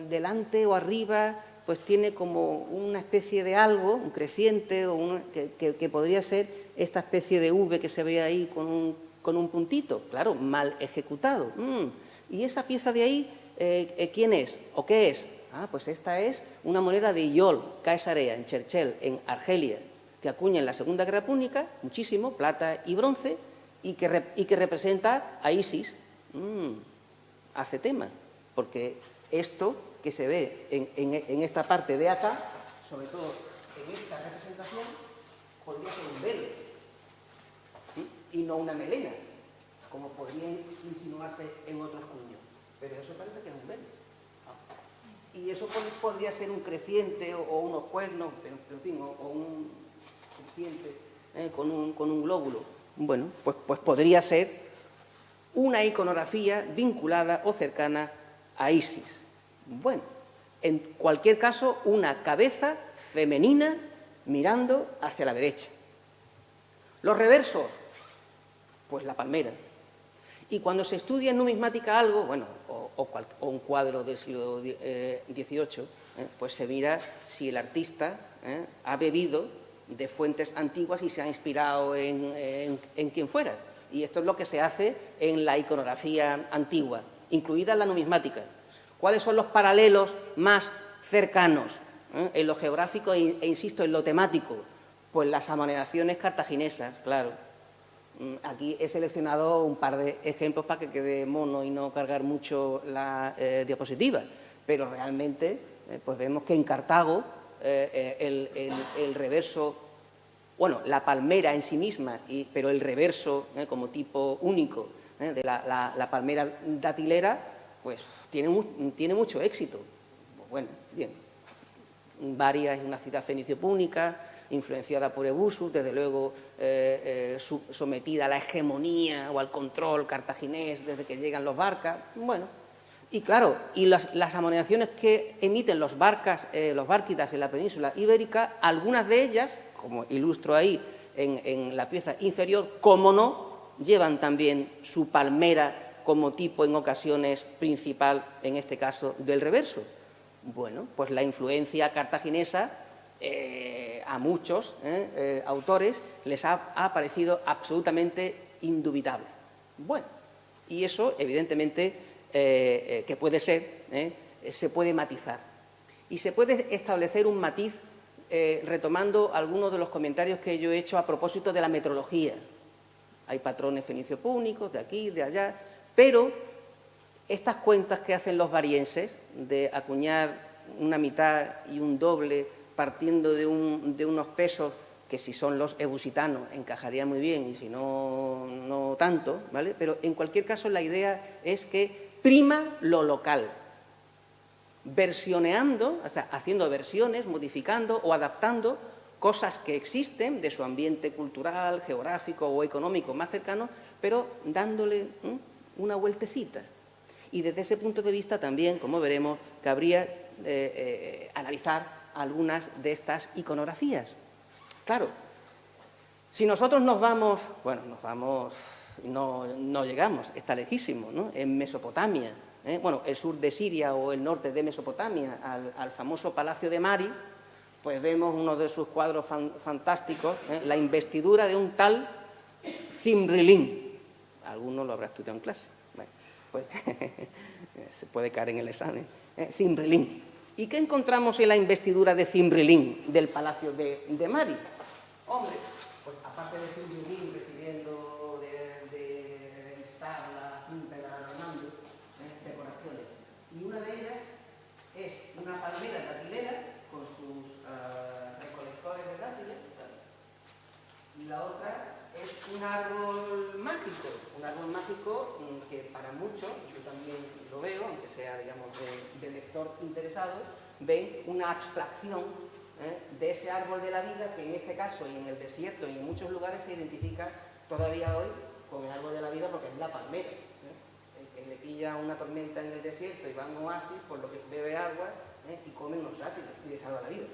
delante o arriba pues tiene como una especie de algo, un creciente, o que podría ser esta especie de V que se ve ahí con un puntito, claro, mal ejecutado. ¿Y esa pieza de ahí quién es o qué es? Ah, pues esta es una moneda de Iol, Caesarea, en Cherchell, en Argelia, que acuña en la Segunda Guerra Púnica, muchísimo, plata y bronce, y que representa a Isis. Hace tema, porque esto que se ve en esta parte de acá, sobre todo en esta representación, podría ser un velo, y no una melena, como podría insinuarse en otros cuños. Pero eso parece que es un velo. Y eso podría ser un creciente o unos cuernos, pero en fin, o un creciente con un glóbulo. Bueno, pues podría ser una iconografía vinculada o cercana a Isis. Bueno, en cualquier caso, una cabeza femenina mirando hacia la derecha. Los reversos, pues la palmera. Y cuando se estudia en numismática algo, bueno, o un cuadro del siglo XVIII, pues se mira si el artista ha bebido de fuentes antiguas y se ha inspirado en quien fuera. Y esto es lo que se hace en la iconografía antigua, incluida la numismática. ¿Cuáles son los paralelos más cercanos en lo geográfico e insisto, en lo temático? Pues las amonedaciones cartaginesas, claro. Aquí he seleccionado un par de ejemplos para que quede mono y no cargar mucho la diapositiva, pero realmente pues vemos que en Cartago el reverso, bueno, la palmera en sí misma, pero el reverso como tipo único de la palmera datilera, pues tiene mucho éxito. Bueno, bien. Varia es una ciudad fenicio-púnica, influenciada por Ebusus, desde luego sometida a la hegemonía o al control cartaginés desde que llegan los barcas. Bueno, y claro, y las amonedaciones que emiten los bárquidas en la península ibérica, algunas de ellas, como ilustro ahí en la pieza inferior, como no, llevan también su palmera como tipo en ocasiones principal, en este caso, del reverso. Bueno, pues la influencia cartaginesa a muchos autores les ha parecido absolutamente indubitable. Bueno, y eso, evidentemente, que puede ser, se puede matizar. Y se puede establecer un matiz retomando algunos de los comentarios que yo he hecho a propósito de la metrología. Hay patrones fenicio-púnicos de aquí, de allá, pero estas cuentas que hacen los varienses de acuñar una mitad y un doble partiendo de unos pesos que si son los ebusitanos encajaría muy bien y si no, no tanto, ¿vale? Pero en cualquier caso la idea es que prima lo local, versioneando, o sea, haciendo versiones, modificando o adaptando cosas que existen de su ambiente cultural, geográfico o económico más cercano, pero dándole una vueltecita. Y desde ese punto de vista también, como veremos, cabría analizar algunas de estas iconografías. Claro, si nosotros nos vamos, no llegamos, está lejísimo, ¿no? En Mesopotamia, bueno, el sur de Siria o el norte de Mesopotamia, al famoso Palacio de Mari, pues vemos uno de sus cuadros fantásticos, la investidura de un tal Zimri-Lin. Alguno lo habrá estudiado en clase. Bueno, pues se puede caer en el examen. Zimri-Lin. ¿Y qué encontramos en la investidura de Zimri-Lin del Palacio de Mari? Hombre, pues aparte de Zimri-Lin recibiendo de tabla, ímpera, Armando, decoraciones. Y una de ellas es una palmera datilera con sus recolectores de dátiles, y la otra es un árbol mágico que para muchos, yo también lo veo, aunque sea, digamos, de lector interesado, ve una abstracción de ese árbol de la vida que en este caso y en el desierto y en muchos lugares se identifica todavía hoy con el árbol de la vida porque es la palmera. El que le pilla una tormenta en el desierto y va a un oasis, por lo que bebe agua y come unos dátiles y le salva la vida.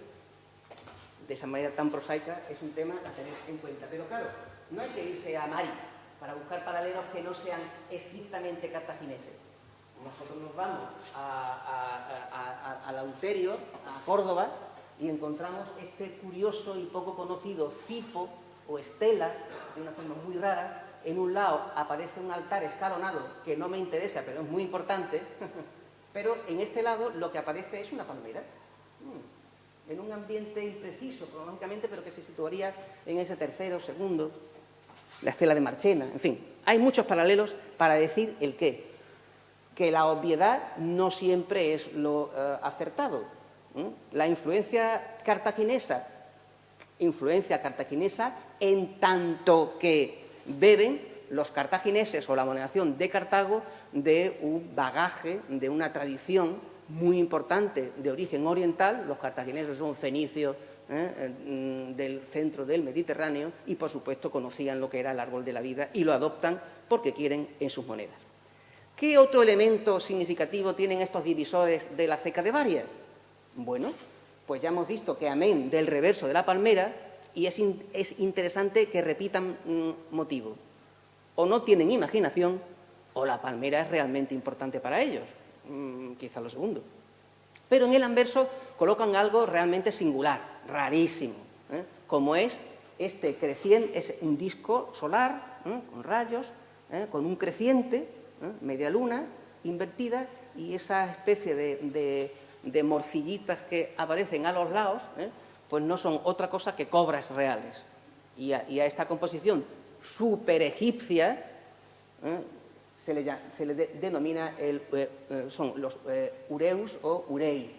de esa manera tan prosaica, es un tema a tener en cuenta. Pero claro, no hay que irse a Mari para buscar paralelos que no sean estrictamente cartagineses. Nosotros nos vamos a Lauterio, a Córdoba, y encontramos este curioso y poco conocido cipo o estela, de una forma muy rara. En un lado aparece un altar escalonado, que no me interesa, pero es muy importante, pero en este lado lo que aparece es una palmera, en un ambiente impreciso cronológicamente, pero que se situaría en ese tercero, segundo, la estela de Marchena, en fin. Hay muchos paralelos para decir el qué, que la obviedad no siempre es lo acertado. La influencia cartaginesa en tanto que beben los cartagineses o la moderación de Cartago de un bagaje, de una tradición muy importante de origen oriental. Los cartagineses son fenicios del centro del Mediterráneo y, por supuesto, conocían lo que era el árbol de la vida y lo adoptan porque quieren en sus monedas. ¿Qué otro elemento significativo tienen estos divisores de la ceca de Varia? Bueno, pues ya hemos visto que amén del reverso de la palmera, y es interesante que repitan motivo. O no tienen imaginación, o la palmera es realmente importante para ellos. Quizá lo segundo. Pero en el anverso colocan algo realmente singular, rarísimo, como es este creciente, es un disco solar, con rayos, con un creciente, media luna, invertida, y esa especie de morcillitas que aparecen a los lados, pues no son otra cosa que cobras reales. Y a esta composición superegipcia se le denomina son los ureus o urei.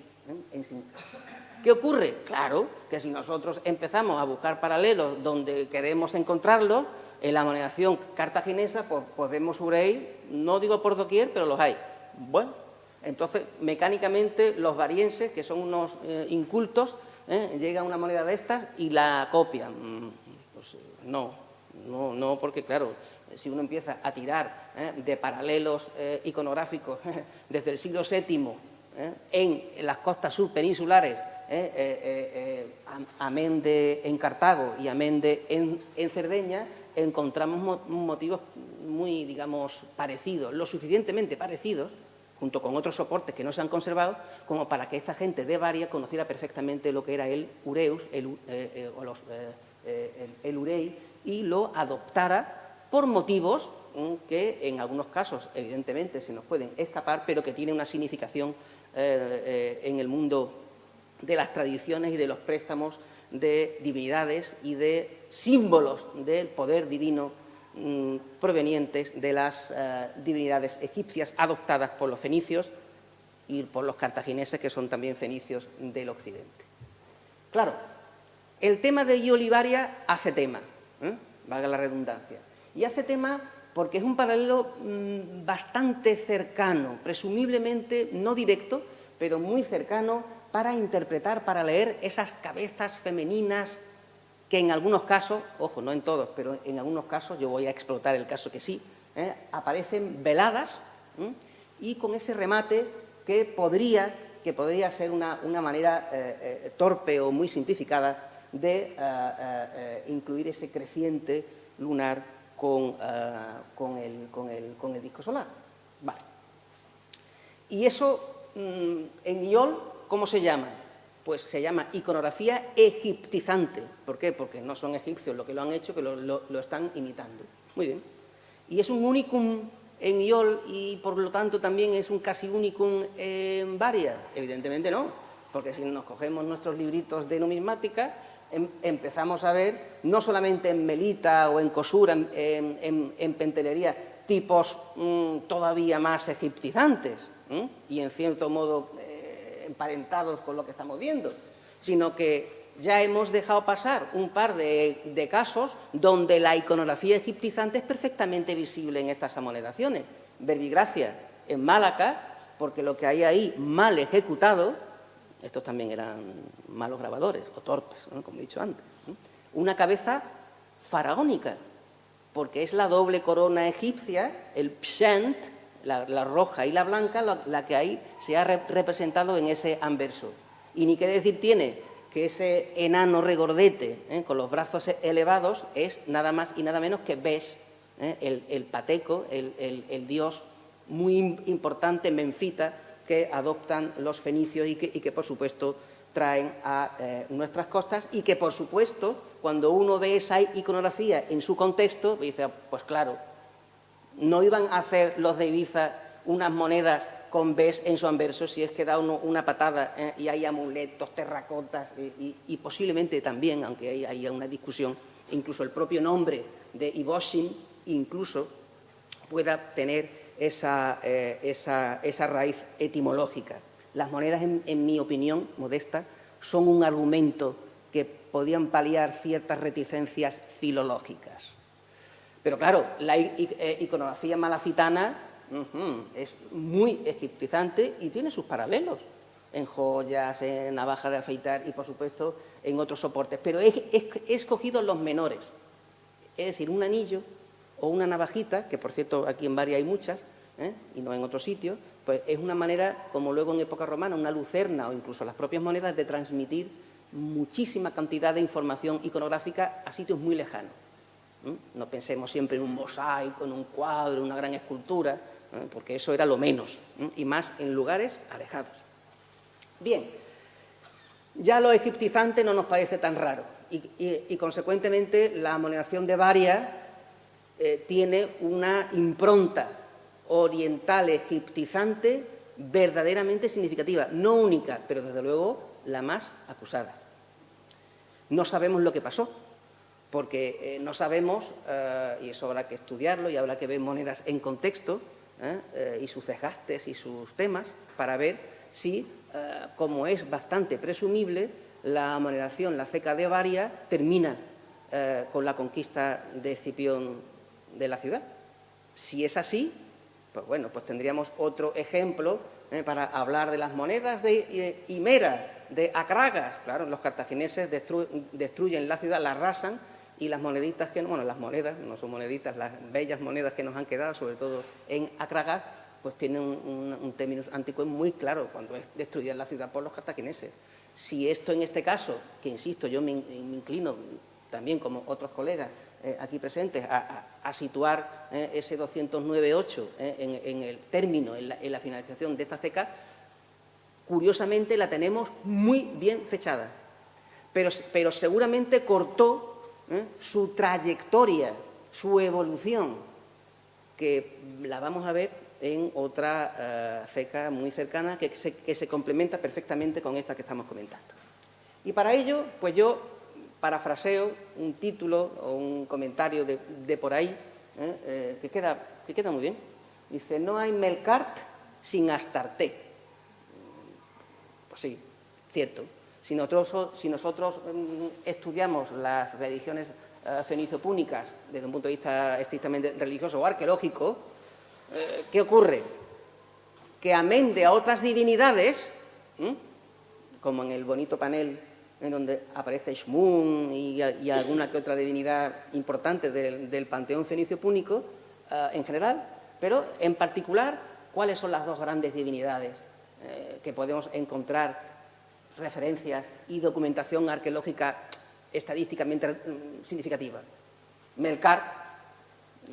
¿Qué ocurre? Claro, que si nosotros empezamos a buscar paralelos donde queremos encontrarlos, en la moderación cartaginesa, pues vemos urei, no digo por doquier, pero los hay. Bueno, entonces, mecánicamente, los varienses, que son unos incultos, llegan a una moneda de estas y la copian. Pues no, porque claro, si uno empieza a tirar de paralelos iconográficos desde el siglo VII en las costas subpeninsulares, amén de en Cartago y amén de en Cerdeña, encontramos motivos muy, digamos, parecidos, lo suficientemente parecidos, junto con otros soportes que no se han conservado, como para que esta gente de Varia conociera perfectamente lo que era el ureus, el urei, y lo adoptara por motivos que en algunos casos, evidentemente, se nos pueden escapar, pero que tienen una significación en el mundo de las tradiciones y de los préstamos de divinidades y de símbolos del poder divino provenientes de las divinidades egipcias adoptadas por los fenicios y por los cartagineses, que son también fenicios del occidente. Claro, el tema de Iol y Varia hace tema, valga la redundancia, y hace tema porque es un paralelo bastante cercano, presumiblemente no directo, pero muy cercano para interpretar, para leer esas cabezas femeninas que en algunos casos, ojo, no en todos, pero en algunos casos, yo voy a explotar el caso que sí, aparecen veladas y con ese remate que podría ser una manera torpe o muy simplificada de incluir ese creciente lunar con el disco solar. Vale. Y eso, en Iol, ¿cómo se llama? Pues se llama iconografía egiptizante. ¿Por qué? Porque no son egipcios los que lo han hecho, que lo están imitando. Muy bien. Y es un unicum en Iol y, por lo tanto, también es un casi unicum en Varia. Evidentemente no, porque si nos cogemos nuestros libritos de numismática, empezamos a ver, no solamente en Melita o en Kosura, en Pentelería, tipos todavía más egiptizantes y, en cierto modo, emparentados con lo que estamos viendo, sino que ya hemos dejado pasar un par de casos donde la iconografía egiptizante es perfectamente visible en estas amoneraciones. Verbigracia en Malaca, porque lo que hay ahí mal ejecutado, estos también eran malos grabadores o torpes, ¿no? Como he dicho antes. Una cabeza faraónica, porque es la doble corona egipcia, el pshent, la roja y la blanca, la que ahí se ha representado en ese anverso. Y ni qué decir tiene que ese enano regordete con los brazos elevados es nada más y nada menos que Bes, el pateco, el dios muy importante menfita que adoptan los fenicios y que por supuesto, traen a nuestras costas y que, por supuesto, cuando uno ve esa iconografía en su contexto, dice, pues claro, no iban a hacer los de Ibiza unas monedas con Bes en su anverso si es que da uno una patada y hay amuletos, terracotas y posiblemente también, aunque hay una discusión, incluso el propio nombre de Iboshin incluso pueda tener esa raíz etimológica. Las monedas, en mi opinión modesta, son un argumento que podían paliar ciertas reticencias filológicas. Pero claro, la iconografía malacitana es muy egiptizante y tiene sus paralelos en joyas, en navaja de afeitar y, por supuesto, en otros soportes. Pero he escogido los menores, es decir, un anillo o una navajita, que por cierto aquí en Varia hay muchas, y no en otros sitios, pues es una manera, como luego en época romana, una lucerna o incluso las propias monedas, de transmitir muchísima cantidad de información iconográfica a sitios muy lejanos. No pensemos siempre en un mosaico, en un cuadro, en una gran escultura, porque eso era lo menos, y más en lugares alejados. Bien, ya lo egiptizante no nos parece tan raro y consecuentemente la monedación de Varia tiene una impronta oriental egiptizante verdaderamente significativa, no única, pero desde luego la más acusada. No sabemos lo que pasó, porque no sabemos, y eso habrá que estudiarlo y habrá que ver monedas en contexto y sus desgastes y sus temas para ver si, como es bastante presumible, la monedación, la ceca de Varia, termina con la conquista de Escipión de la ciudad. Si es así, pues bueno, pues tendríamos otro ejemplo para hablar de las monedas de Himera, de Acragas. Claro, los cartagineses destruyen la ciudad, la arrasan, y las moneditas que, bueno, las monedas, no son moneditas, las bellas monedas que nos han quedado, sobre todo en Acragas, pues tienen un término antiguo muy claro, cuando es destruida la ciudad por los cartagineses. Si esto en este caso, que insisto, yo me inclino también como otros colegas aquí presentes a situar ese 209.8 en el término, en la finalización de esta ceca, curiosamente la tenemos muy bien fechada, pero seguramente cortó su trayectoria, su evolución, que la vamos a ver en otra ceca muy cercana que se complementa perfectamente con esta que estamos comentando. Y para ello, pues yo parafraseo un título o un comentario de por ahí que queda muy bien. Dice, no hay Melkart sin Astarte. Pues sí, cierto. Si nosotros estudiamos las religiones fenicio-púnicas desde un punto de vista estrictamente religioso o arqueológico, ¿qué ocurre? Que amén de a otras divinidades, como en el bonito panel en donde aparece Shmun y alguna que otra divinidad importante del panteón fenicio-púnico en general, pero en particular, ¿cuáles son las dos grandes divinidades que podemos encontrar referencias y documentación arqueológica estadísticamente significativa? Melkart,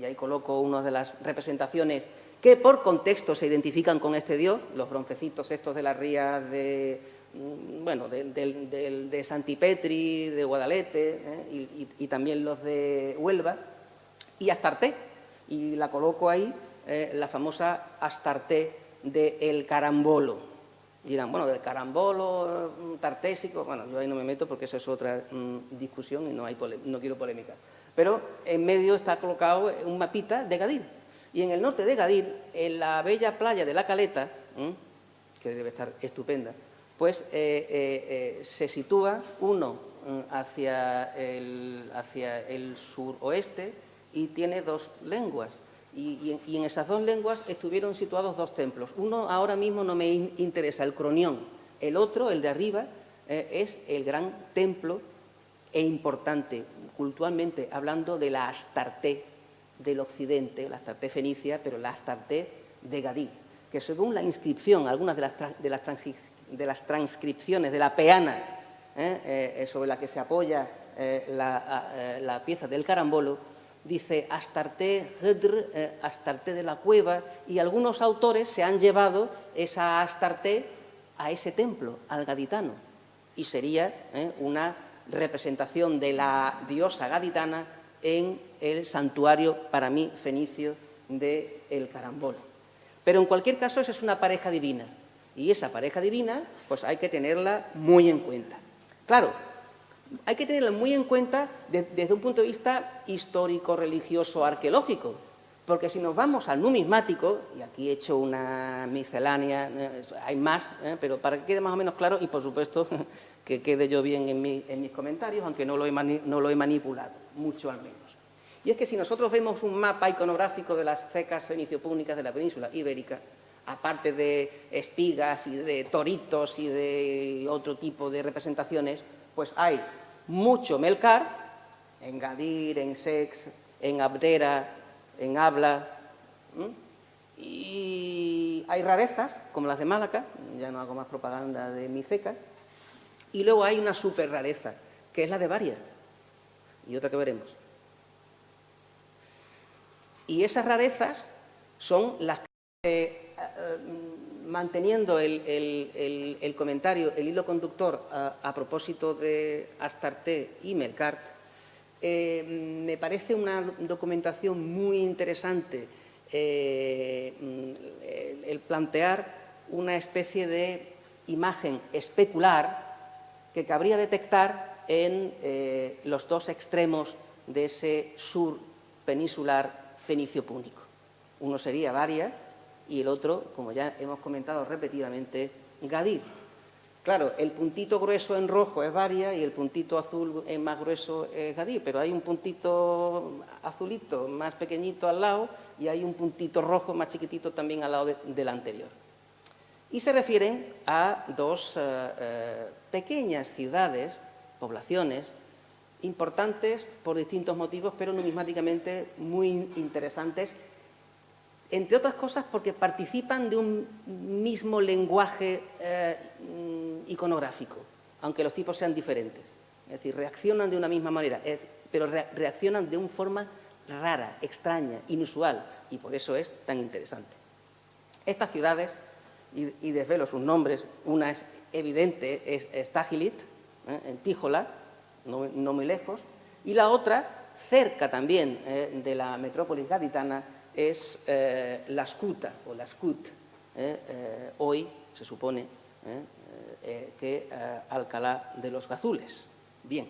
y ahí coloco una de las representaciones que por contexto se identifican con este dios, los broncecitos estos de las rías de Santipetri, de Guadalete, y también los de Huelva, y Astarte, y la coloco ahí, la famosa Astarte del Carambolo. Dirán, bueno, del carambolo tartésico, bueno, yo ahí no me meto porque eso es otra discusión y no quiero polémica. Pero en medio está colocado un mapita de Gadir. Y en el norte de Gadir, en la bella playa de La Caleta, que debe estar estupenda, pues se sitúa uno hacia el suroeste y tiene dos lenguas. Y en esas dos lenguas estuvieron situados dos templos. Uno ahora mismo no me interesa, el Cronión. El otro, el de arriba, es el gran templo e importante, culturalmente hablando, de la Astarte del occidente, la Astarte fenicia, pero la Astarte de Gadir, que según la inscripción, algunas de las transcripciones de la peana sobre la que se apoya la pieza del carambolo, dice Astarte, Astarte de la cueva, y algunos autores se han llevado esa Astarte a ese templo, al gaditano, y sería una representación de la diosa gaditana en el santuario, para mí, fenicio del carambolo. Pero en cualquier caso, esa es una pareja divina, y esa pareja divina pues hay que tenerla muy en cuenta. Claro, hay que tenerla muy en cuenta desde un punto de vista histórico, religioso, arqueológico, porque si nos vamos al numismático, y aquí he hecho una miscelánea, hay más, pero para que quede más o menos claro, y por supuesto que quede yo bien en mis comentarios, aunque no lo he manipulado, mucho al menos. Y es que si nosotros vemos un mapa iconográfico de las cecas fenicio-púnicas de la península ibérica, aparte de espigas y de toritos y de otro tipo de representaciones, pues hay mucho Melkart, en Gadir, en Sex, en Abdera, en Abla, y hay rarezas, como las de Malaca, ya no hago más propaganda de mi ceca, y luego hay una súper rareza, que es la de Varia, y otra que veremos. Y esas rarezas son las que, manteniendo el comentario, el hilo conductor a propósito de Astarte y Melkart, me parece una documentación muy interesante el plantear una especie de imagen especular que cabría detectar en los dos extremos de ese sur peninsular fenicio-púnico. Uno sería Varia y el otro, como ya hemos comentado repetidamente, Gadir. Claro, el puntito grueso en rojo es Varia y el puntito azul más grueso es Gadir, pero hay un puntito azulito más pequeñito al lado y hay un puntito rojo más chiquitito también al lado del anterior. Y se refieren a dos pequeñas ciudades, poblaciones, importantes por distintos motivos, pero numismáticamente muy interesantes, entre otras cosas porque participan de un mismo lenguaje iconográfico, aunque los tipos sean diferentes. Es decir, reaccionan de una misma manera, pero reaccionan de una forma rara, extraña, inusual, y por eso es tan interesante. Estas ciudades, y desvelo sus nombres, una es evidente, es Tagilit, en Tíjola, no muy lejos, y la otra, cerca también de la metrópolis gaditana, es la Scuta, o la Scut, hoy se supone que Alcalá de los Gazules. Bien.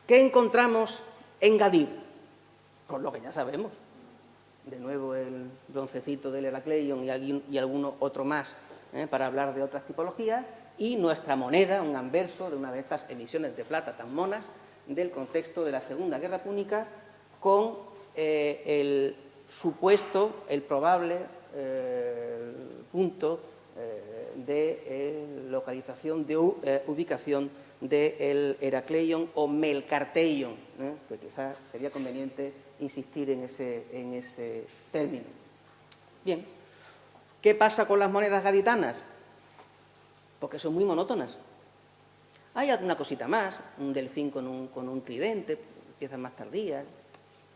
¿Qué encontramos en Gadir? Pues lo que ya sabemos. De nuevo el broncecito del Heracleion y alguno otro más para hablar de otras tipologías, y nuestra moneda, un anverso de una de estas emisiones de plata tan monas del contexto de la Segunda Guerra Púnica, con el supuesto, el probable punto de localización, de ubicación del Heracleion o Melkarteion, que quizás sería conveniente insistir en ese término. Bien, ¿qué pasa con las monedas gaditanas? Porque son muy monótonas. Hay alguna cosita más, un delfín con un tridente, piezas más tardías,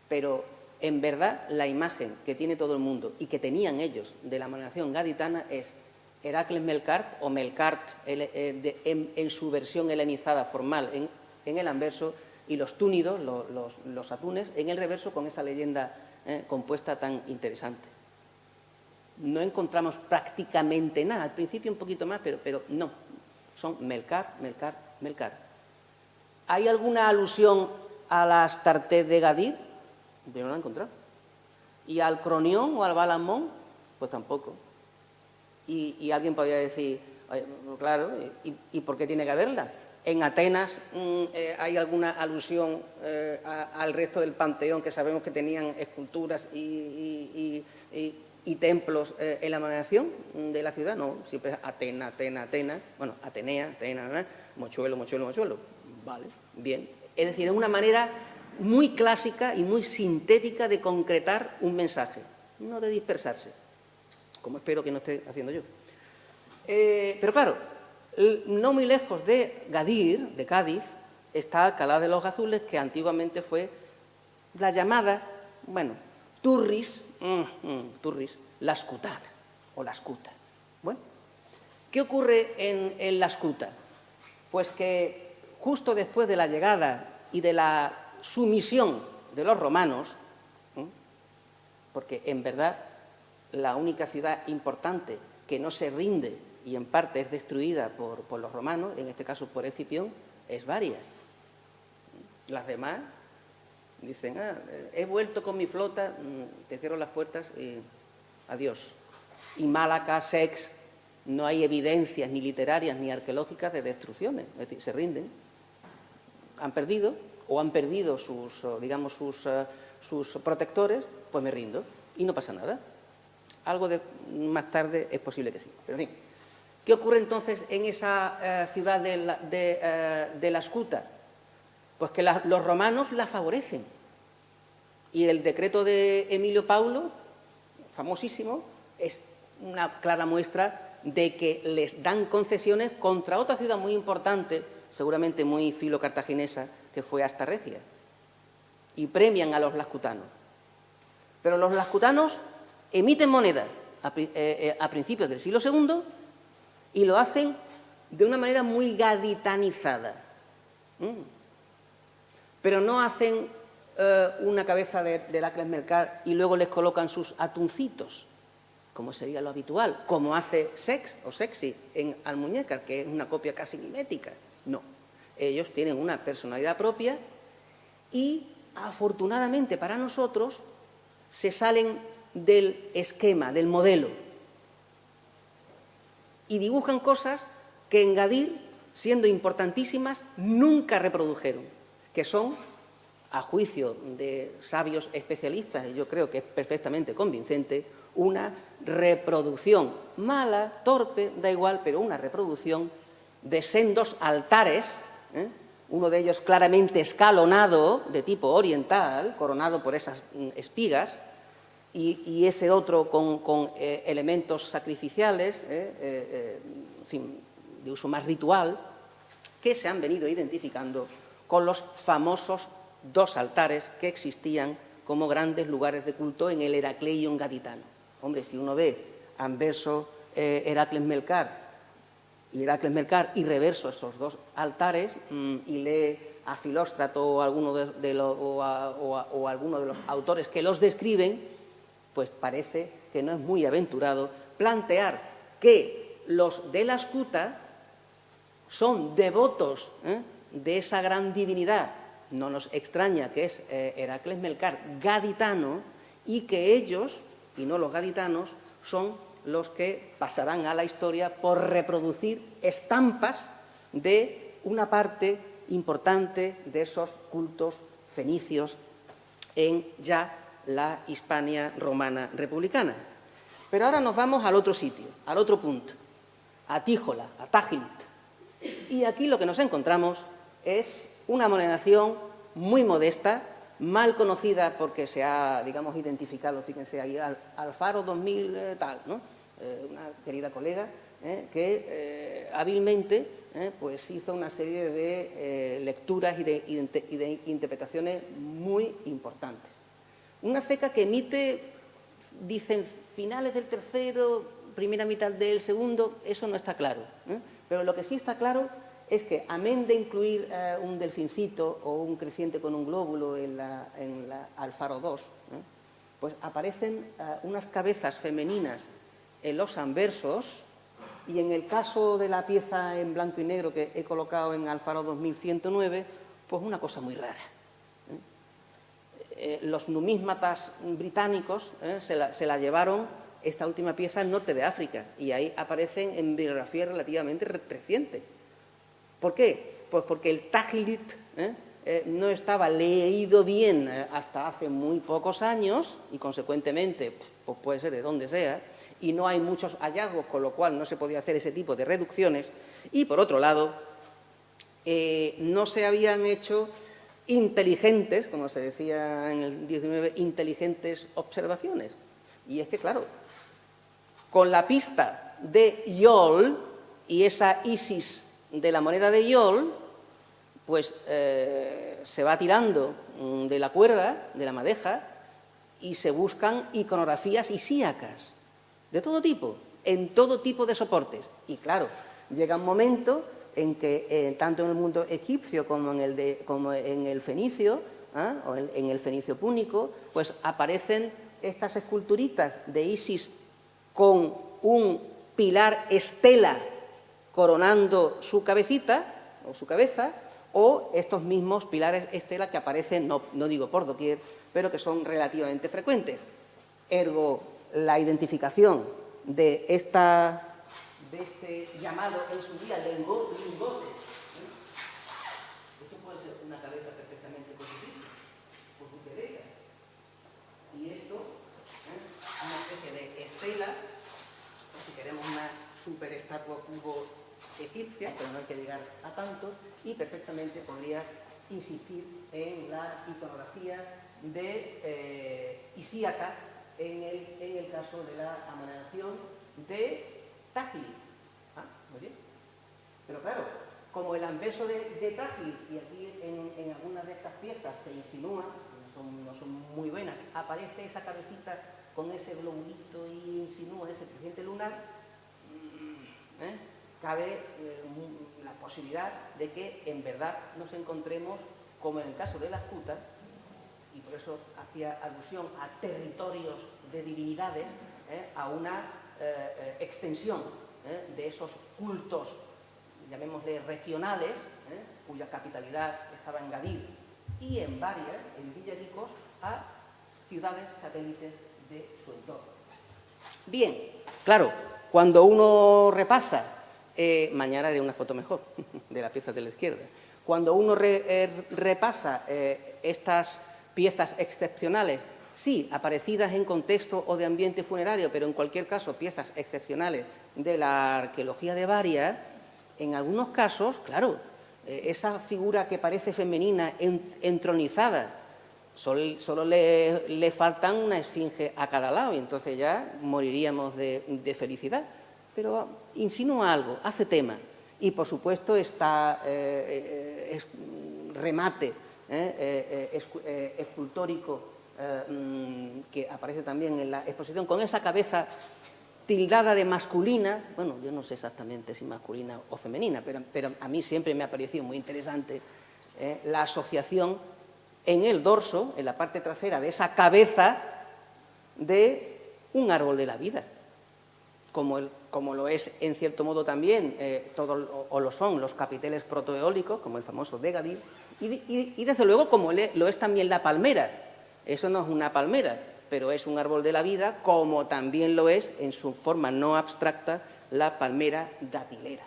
pero en verdad la imagen que tiene todo el mundo y que tenían ellos de la monedación gaditana es Heracles Melkart o Melkart en su versión helenizada formal en el anverso, y los túnidos, los atunes, en el reverso con esa leyenda compuesta tan interesante. No encontramos prácticamente nada, al principio un poquito más, pero no, son Melkart, Melkart, Melkart. ¿Hay alguna alusión a la Astarte de Gadir? Yo no la he encontrado. ¿Y al Cronión o al Balamón? Pues tampoco. Y alguien podría decir, claro, ¿y por qué tiene que haberla? En Atenas hay alguna alusión al resto del panteón, que sabemos que tenían esculturas y templos en la monedación de la ciudad. No, siempre es Atena, Atena, Atena. Bueno, Atenea, Atena, Mochuelo, Mochuelo, Mochuelo. Vale, bien. Es decir, es una manera muy clásica y muy sintética de concretar un mensaje, no de dispersarse, como espero que no esté haciendo yo. Pero claro, No muy lejos de Gadir, de Cádiz, está Alcalá de los Azules, que antiguamente fue la llamada, bueno, Turris, la Escutana o la Escuta. Bueno, ¿qué ocurre en la Escuta? Pues que justo después de la llegada y de la sumisión de los romanos, porque en verdad la única ciudad importante que no se rinde y en parte es destruida por los romanos, en este caso por Escipión, es Varia. Las demás dicen, he vuelto con mi flota, te cierro las puertas y adiós. Y Málaga, Sex, no hay evidencias ni literarias ni arqueológicas de destrucciones, es decir, se rinden. Han perdido sus, digamos, sus protectores, pues me rindo y no pasa nada. Algo más tarde es posible que sí. Pero en fin, ¿qué ocurre entonces en esa ciudad de la Escuta? Pues que los romanos la favorecen. Y el decreto de Emilio Paulo, famosísimo, es una clara muestra de que les dan concesiones contra otra ciudad muy importante, seguramente muy filo-cartaginesa, que fue Astarrecia. Y premian a los lascutanos. Pero los lascutanos emiten moneda a principios del siglo II y lo hacen de una manera muy gaditanizada. Pero no hacen una cabeza de Heracles Melcar y luego les colocan sus atuncitos, como sería lo habitual, como hace Sex o Sexy en Almuñécar, que es una copia casi mimética. No, ellos tienen una personalidad propia y, afortunadamente para nosotros, se salen del esquema, del modelo, y dibujan cosas que en Gadir, siendo importantísimas, nunca reprodujeron, que son, a juicio de sabios especialistas, y yo creo que es perfectamente convincente, una reproducción mala, torpe, da igual, pero una reproducción de sendos altares, uno de ellos claramente escalonado, de tipo oriental, coronado por esas espigas, y ese otro con elementos sacrificiales, en fin, de uso más ritual, que se han venido identificando con los famosos dos altares que existían como grandes lugares de culto en el Heracleion gaditano. Hombre, si uno ve anverso Heracles Melcar y reverso esos dos altares y lee a Filóstrato o alguno de los autores que los describen, pues parece que no es muy aventurado plantear que los de la Escuta son devotos de esa gran divinidad. No nos extraña que es Heracles Melcar gaditano y que ellos, y no los gaditanos, son los que pasarán a la historia por reproducir estampas de una parte importante de esos cultos fenicios en ya la Hispania romana republicana. Pero ahora nos vamos al otro sitio, al otro punto, a Tíjola, a Tágilit. Y aquí lo que nos encontramos es una monedación muy modesta, mal conocida porque se ha, digamos, identificado, fíjense ahí, Alfaro 2000 tal, ¿no? Una querida colega que hábilmente pues hizo una serie de lecturas y de interpretaciones muy importantes. Una ceca que emite, dicen, finales del tercero, primera mitad del segundo, eso no está claro. Pero lo que sí está claro es que, amén de incluir un delfincito o un creciente con un glóbulo en la Alfaro 2, pues aparecen unas cabezas femeninas en los anversos, y en el caso de la pieza en blanco y negro que he colocado en Alfaro 2109, pues una cosa muy rara. Los numísmatas británicos se la llevaron, esta última pieza, al norte de África, y ahí aparecen en bibliografía relativamente reciente. ¿Por qué? Pues porque el Tágilit no estaba leído bien hasta hace muy pocos años, y consecuentemente pues puede ser de donde sea, y no hay muchos hallazgos, con lo cual no se podía hacer ese tipo de reducciones, y por otro lado no se habían hecho inteligentes, como se decía en el 19, inteligentes observaciones. Y es que, claro, con la pista de Yol, y esa Isis de la moneda de Iol, pues se va tirando de la cuerda, de la madeja, y se buscan iconografías isíacas, de todo tipo, en todo tipo de soportes. Y claro, llega un momento en que tanto en el mundo egipcio como en el fenicio, o en el fenicio púnico, pues aparecen estas esculturitas de Isis con un pilar estela coronando su cabecita o su cabeza, o estos mismos pilares estela que aparecen, no digo por doquier, pero que son relativamente frecuentes. Ergo, la identificación de este llamado en su día lingote. Esto puede ser una cabeza perfectamente positiva, por su querella. Y esto, una especie de estela, o si queremos una superestatua cubo egipcia, pero no hay que llegar a tanto, y perfectamente podría insistir en la iconografía de isíaca en el caso de la amanación de Tajli. Muy bien. Pero claro, como el anverso de Tajli, y aquí en algunas de estas piezas se insinúa, no son muy buenas, aparece esa cabecita con ese globulito y insinúa ese creciente lunar, cabe la posibilidad de que en verdad nos encontremos, como en el caso de las kutas, y por eso hacía alusión a territorios de divinidades, a una extensión de esos cultos, llamémosle regionales, cuya capitalidad estaba en Gadir y en varias, en Villaricos, a ciudades satélites de su entorno. Bien, claro, cuando uno repasa, mañana haré una foto mejor de la pieza de la izquierda, cuando uno repasa estas piezas excepcionales, sí, aparecidas en contexto o de ambiente funerario, pero en cualquier caso piezas excepcionales de la arqueología de Baria, en algunos casos, claro, esa figura que parece femenina entronizada, solo le faltan una esfinge a cada lado y entonces ya moriríamos de felicidad. Pero insinúa algo, hace tema. Y, por supuesto, está remate escultórico que aparece también en la exposición, con esa cabeza tildada de masculina. Bueno, yo no sé exactamente si masculina o femenina, pero a mí siempre me ha parecido muy interesante la asociación en el dorso, en la parte trasera de esa cabeza, de un árbol de la vida, como lo es, en cierto modo, también, o lo son los capiteles protoeólicos, como el famoso de Gadir, y desde luego, como lo es también la palmera. Eso no es una palmera, pero es un árbol de la vida, como también lo es, en su forma no abstracta, la palmera datilera.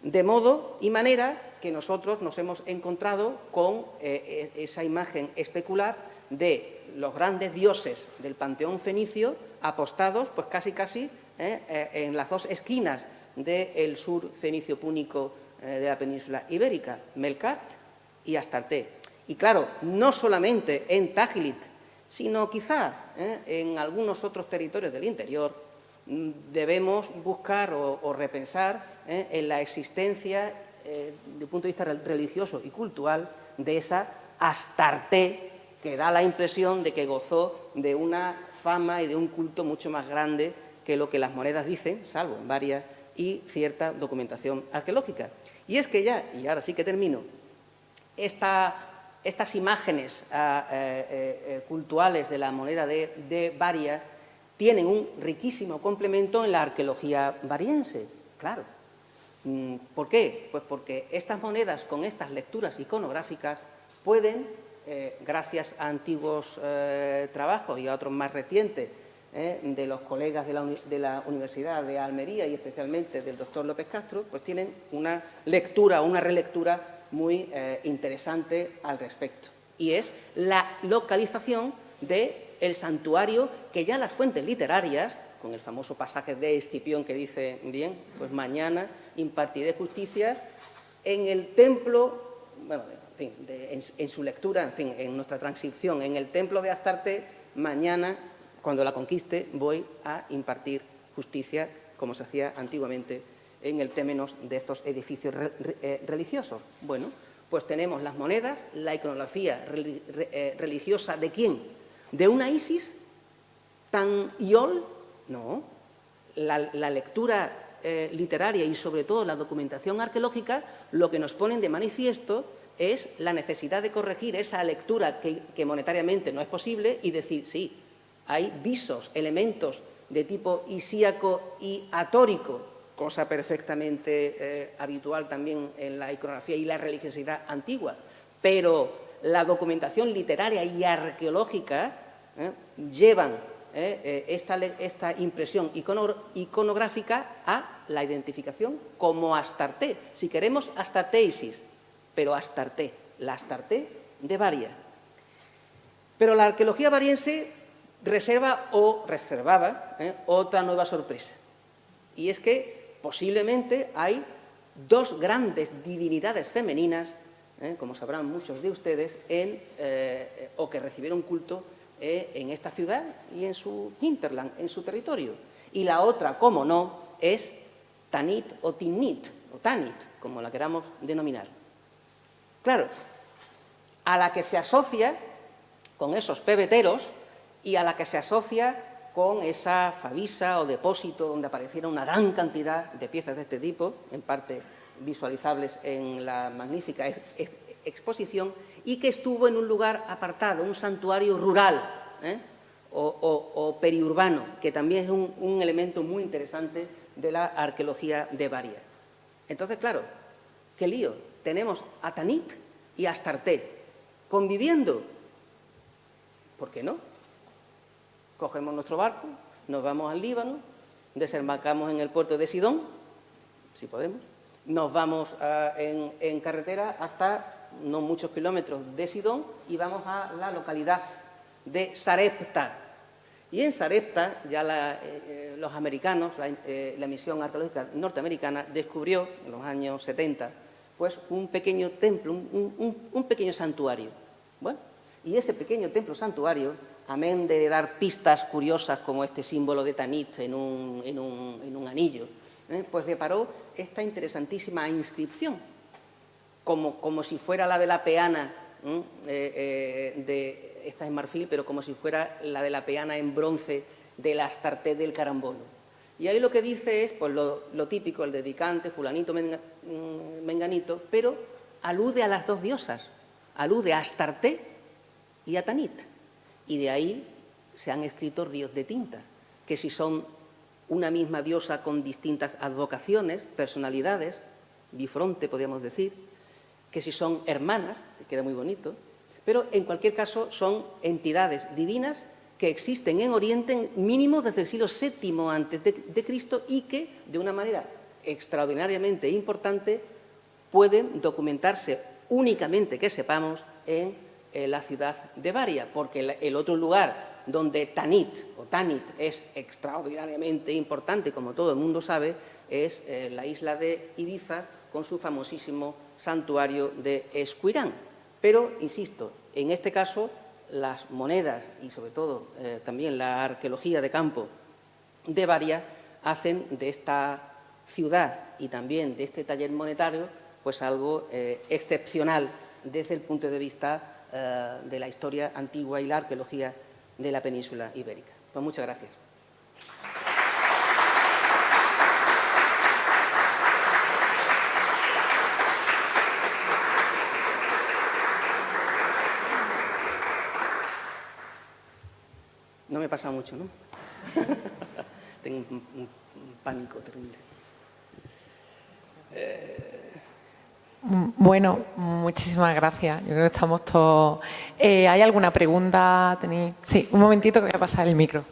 De modo y manera que nosotros nos hemos encontrado con esa imagen especular de los grandes dioses del panteón fenicio apostados, pues casi en las dos esquinas del sur fenicio púnico de la península ibérica, Melkart y Astarte. Y claro, no solamente en Tajlit, sino quizá en algunos otros territorios del interior, debemos buscar o repensar en la existencia, desde el punto de vista religioso y cultural, de esa Astarte que da la impresión de que gozó de una fama y de un culto mucho más grande que lo que las monedas dicen, salvo en varias, y cierta documentación arqueológica. Y es que ya, y ahora sí que termino, estas imágenes cultuales de la moneda de Baria tienen un riquísimo complemento en la arqueología bariense, claro. ¿Por qué? Pues porque estas monedas con estas lecturas iconográficas pueden, gracias a antiguos trabajos y a otros más recientes de los colegas de la Universidad de Almería y especialmente del doctor López Castro, pues tienen una lectura, una relectura muy interesante al respecto. Y es la localización del santuario que ya las fuentes literarias, con el famoso pasaje de Escipión que dice, bien, pues mañana impartiré justicia en el templo, bueno, en fin, en su lectura, en fin, en nuestra transcripción, en el templo de Astarte, mañana, cuando la conquiste, voy a impartir justicia, como se hacía antiguamente en el términos de estos edificios religiosos. Bueno, pues tenemos las monedas, la iconografía religiosa ¿de quién? ¿De una Isis tan iol? No. La lectura literaria y, sobre todo, la documentación arqueológica lo que nos ponen de manifiesto es la necesidad de corregir esa lectura que monetariamente no es posible y decir, sí, hay visos, elementos de tipo isíaco y atórico, cosa perfectamente habitual también en la iconografía y la religiosidad antigua, pero la documentación literaria y arqueológica llevan esta impresión iconográfica a la identificación como Astarté. Si queremos, Astarté-Isis, pero Astarté, la Astarté de Varia. Pero la arqueología variense reservaba otra nueva sorpresa. Y es que posiblemente hay dos grandes divinidades femeninas, como sabrán muchos de ustedes, o que recibieron culto en esta ciudad y en su hinterland, en su territorio. Y la otra, como no, es Tanit o Tinnit, o Tanit, como la queramos denominar. Claro, a la que se asocia con esos pebeteros y a la que se asocia con esa favisa o depósito donde apareciera una gran cantidad de piezas de este tipo, en parte visualizables en la magnífica exposición, y que estuvo en un lugar apartado, un santuario rural o periurbano, que también es un elemento muy interesante de la arqueología de Varia. Entonces, claro, qué lío. Tenemos a Tanit y a Astarté conviviendo. ¿Por qué no? Cogemos nuestro barco, nos vamos al Líbano, desembarcamos en el puerto de Sidón, si podemos, nos vamos en carretera hasta no muchos kilómetros de Sidón y vamos a la localidad de Sarepta. Y en Sarepta ya los americanos, la misión arqueológica norteamericana, descubrió en los años 70 pues un pequeño templo, un pequeño santuario. Bueno, y ese pequeño templo santuario, amén de dar pistas curiosas como este símbolo de Tanit en un anillo, pues deparó esta interesantísima inscripción, como si fuera la de la peana, esta es marfil, pero como si fuera la de la peana en bronce del Astarté del Carambolo. Y ahí lo que dice es pues lo típico, el dedicante, fulanito, menganito, pero alude a las dos diosas, alude a Astarté y a Tanit. Y de ahí se han escrito ríos de tinta, que si son una misma diosa con distintas advocaciones, personalidades, bifronte podríamos decir, que si son hermanas, que queda muy bonito, pero en cualquier caso son entidades divinas que existen en Oriente mínimo desde el siglo VII a.C. y que, de una manera extraordinariamente importante, pueden documentarse únicamente, que sepamos, en la ciudad de Varia, porque el otro lugar donde Tanit es extraordinariamente importante, como todo el mundo sabe, es la isla de Ibiza, con su famosísimo santuario de Escuirán. Pero, insisto, en este caso, las monedas y, sobre todo, también la arqueología de campo de Varia hacen de esta ciudad y también de este taller monetario pues algo excepcional desde el punto de vista de la historia antigua y la arqueología de la península ibérica. Pues muchas gracias. No me pasa mucho, ¿no? Tengo un pánico terrible. Bueno, muchísimas gracias. Yo creo que estamos todos... ¿Hay alguna pregunta? ¿Tenéis? Sí, un momentito que voy a pasar el micro.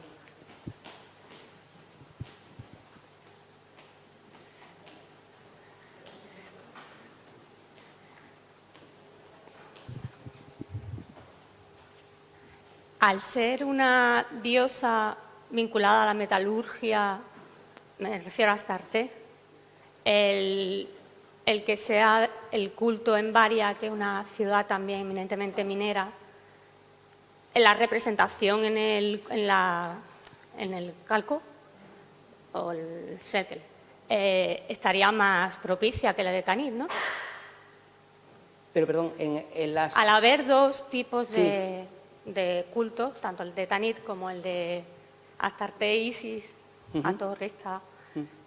Al ser una diosa vinculada a la metalurgia, me refiero a Astarté, el que sea el culto en Varia, que es una ciudad también eminentemente minera, en la representación en el calco o el shekel, estaría más propicia que la de Tanit, ¿no? Pero, perdón, en las... Al haber dos tipos Sí. de cultos, tanto el de Tanit como el de Astarte, Isis, Hathor, Resta,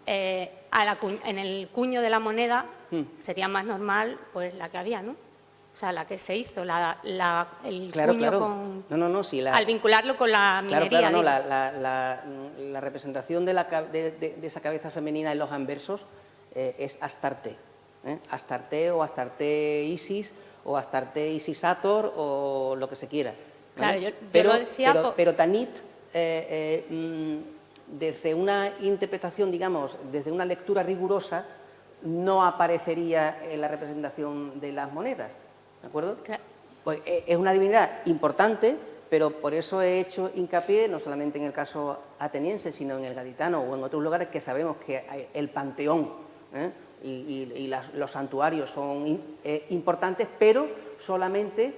en el cuño de la moneda sería más normal pues la que había, ¿no? O sea, la que se hizo, el Claro, cuño claro. con... No, sí. al vincularlo con la minería. Claro, no, digo. la representación de esa cabeza femenina en los anversos es Astarte. Astarte o Astarte Isis o Astarte Isis Hathor o lo que se quiera. ¿vale? Claro, yo lo decía pero Tanit, desde una interpretación, digamos, desde una lectura rigurosa, no aparecería en la representación de las monedas. ¿De acuerdo? Claro. Pues es una divinidad importante, pero por eso he hecho hincapié, no solamente en el caso ateniense, sino en el gaditano o en otros lugares que sabemos que el panteón y los santuarios son importantes, pero solamente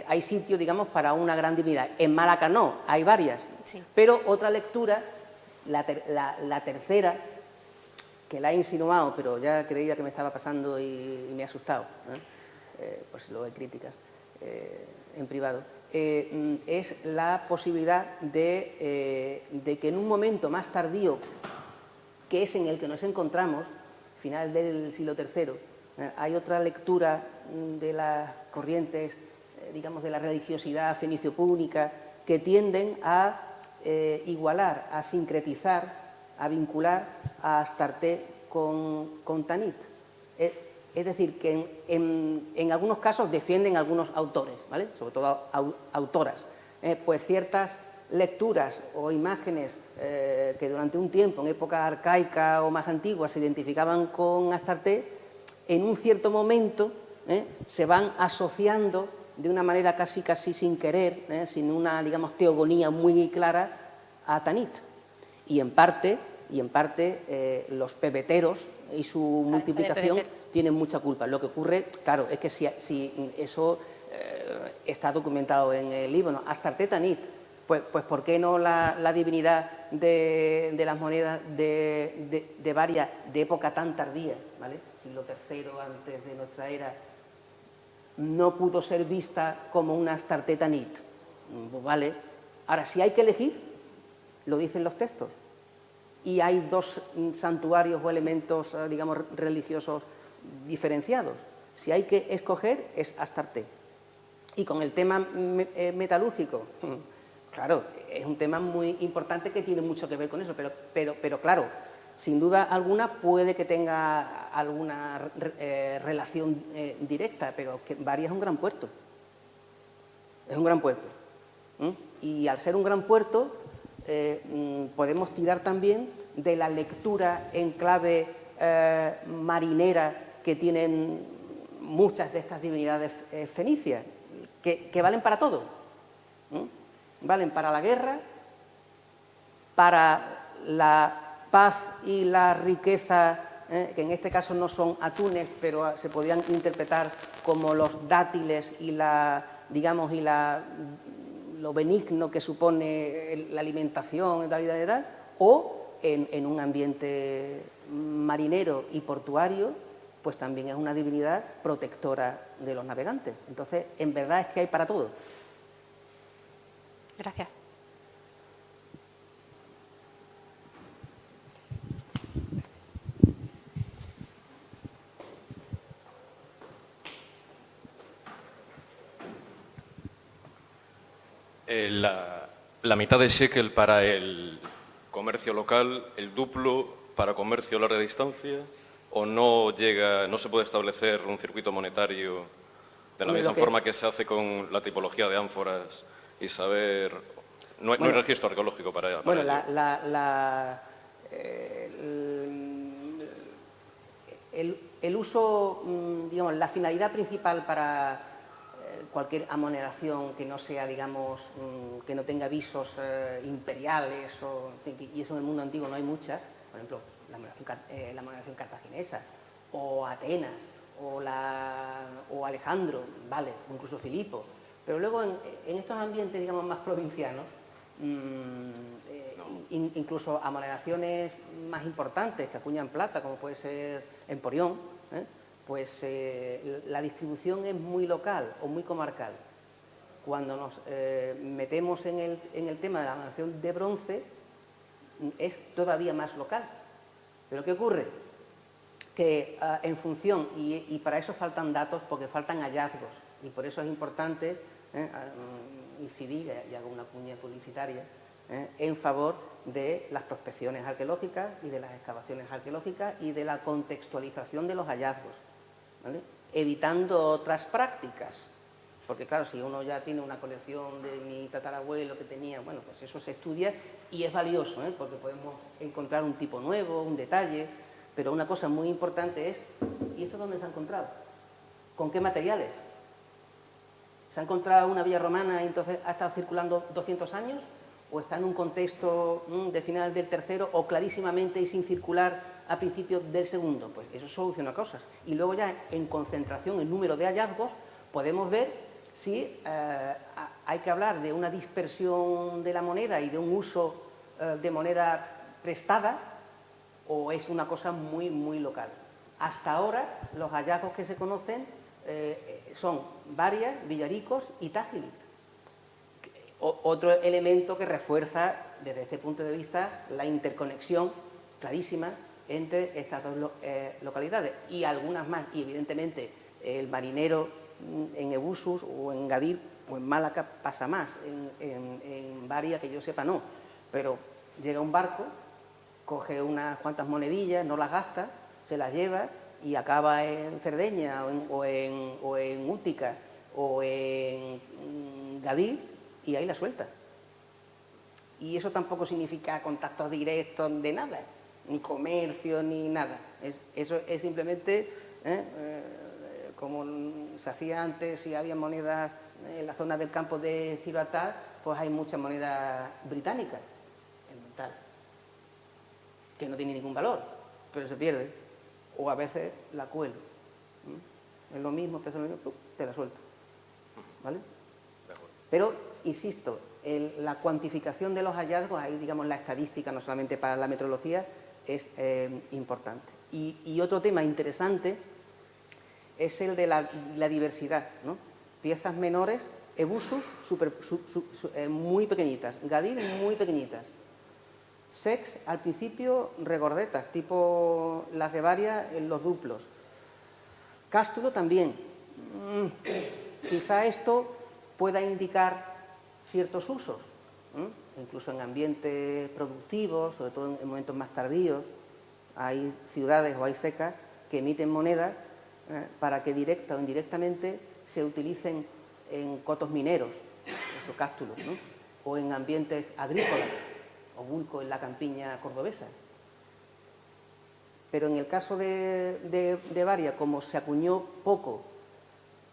hay sitio, digamos, para una gran divinidad. En Málaca no, hay varias. Sí. Pero otra lectura, la tercera, que la he insinuado, pero ya creía que me estaba pasando y me ha asustado, pues luego hay críticas en privado, es la posibilidad de que en un momento más tardío, que es en el que nos encontramos, final del siglo III, hay otra lectura de las corrientes, digamos, de la religiosidad fenicio-púnica, que tienden a igualar, a sincretizar, a vincular a Astarte con Tanit. Es decir, que en algunos casos defienden algunos autores, ¿vale? Sobre todo autoras, pues ciertas lecturas o imágenes que durante un tiempo, en época arcaica o más antigua, se identificaban con Astarte, en un cierto momento se van asociando de una manera casi sin querer, sin una, digamos, teogonía muy clara, a Tanit. Y en parte los pebeteros y su multiplicación tienen mucha culpa. Lo que ocurre, claro, es que si eso está documentado en el libro, ¿no? Astarte Tanit, pues ¿por qué no la divinidad de las monedas de varias, de época tan tardía, ¿vale? Siglo III antes de nuestra era, no pudo ser vista como una Astarte Tanit? Pues vale. Ahora, si hay que elegir, lo dicen los textos. Y hay dos santuarios o elementos, digamos, religiosos diferenciados. Si hay que escoger, es Astarte. Y con el tema metalúrgico, claro, es un tema muy importante que tiene mucho que ver con eso, pero claro, sin duda alguna puede que tenga alguna relación directa, pero que Varia es un gran puerto. Es un gran puerto. Y al ser un gran puerto, podemos tirar también de la lectura en clave marinera que tienen muchas de estas divinidades fenicias, que valen para todo. Valen para la guerra, para la paz y la riqueza, que en este caso no son atunes, pero se podían interpretar como los dátiles y lo benigno que supone la alimentación, o en un ambiente marinero y portuario, pues también es una divinidad protectora de los navegantes. Entonces, en verdad es que hay para todo. Gracias. La mitad de shekel para el comercio local, el duplo para comercio a larga distancia, o no se puede establecer un circuito monetario de la misma forma que se hace con la tipología de ánforas y saber... No hay registro arqueológico para ello. Bueno, el uso, digamos, la finalidad principal para cualquier amoneración que no sea, digamos, que no tenga visos imperiales, y eso en el mundo antiguo no hay muchas, por ejemplo, la amoneración cartaginesa, o Atenas, o Alejandro, vale, o incluso Filipo, pero luego en estos ambientes, digamos, más provincianos, incluso amoneraciones más importantes que acuñan plata, como puede ser Emporión, pues la distribución es muy local o muy comarcal. Cuando nos metemos en el tema de la amoneración de bronce, es todavía más local. ¿Pero qué ocurre? Que en función, y para eso faltan datos, porque faltan hallazgos, y por eso es importante incidir, y hago una cuña publicitaria, en favor de las prospecciones arqueológicas y de las excavaciones arqueológicas y de la contextualización de los hallazgos, ¿vale? Evitando otras prácticas, porque claro, si uno ya tiene una colección de mi tatarabuelo que tenía, bueno, pues eso se estudia y es valioso, porque podemos encontrar un tipo nuevo, un detalle, pero una cosa muy importante es, ¿y esto dónde se ha encontrado? ¿Con qué materiales? ¿Se ha encontrado una villa romana y entonces ha estado circulando 200 años? ¿O está en un contexto de final del tercero o clarísimamente y sin circular a principios del segundo? Pues eso soluciona cosas. Y luego ya en concentración, en número de hallazgos, podemos ver si hay que hablar de una dispersión de la moneda y de un uso de moneda prestada o es una cosa muy, muy local. Hasta ahora los hallazgos que se conocen son Varias, Villaricos y Tágilis. Otro elemento que refuerza desde este punto de vista la interconexión clarísima entre estas dos localidades y algunas más. Y evidentemente el marinero en Ebusus o en Gadir o en Málaga pasa más, en Varias que yo sepa no, pero llega un barco, coge unas cuantas monedillas, no las gasta, se las lleva y acaba en Cerdeña o en Útica o en Gadir y ahí la suelta. Y eso tampoco significa contactos directos de nada, ni comercio, ni nada. Eso es simplemente como se hacía antes, si había monedas en la zona del campo de Gibraltar, pues hay muchas monedas británicas, el metal, que no tiene ningún valor, pero se pierde. O a veces la cuelo. Es lo mismo, pesa lo mismo, te la suelto. ¿Vale? Pero, insisto, la cuantificación de los hallazgos, ahí digamos la estadística, no solamente para la metrología, es importante. Y otro tema interesante es el de la diversidad, ¿no? Piezas menores, Ebusus muy pequeñitas, Gadir muy pequeñitas, Sex al principio regordetas, tipo las de Varias en los duplos, Cástulo también. Quizá esto pueda indicar ciertos usos, incluso en ambientes productivos, sobre todo en momentos más tardíos. Hay ciudades o hay cecas que emiten monedas para que directa o indirectamente se utilicen en cotos mineros, esos cástulos, ¿no? O en ambientes agrícolas, o Bulco en la campiña cordobesa. Pero en el caso de Varias, como se acuñó poco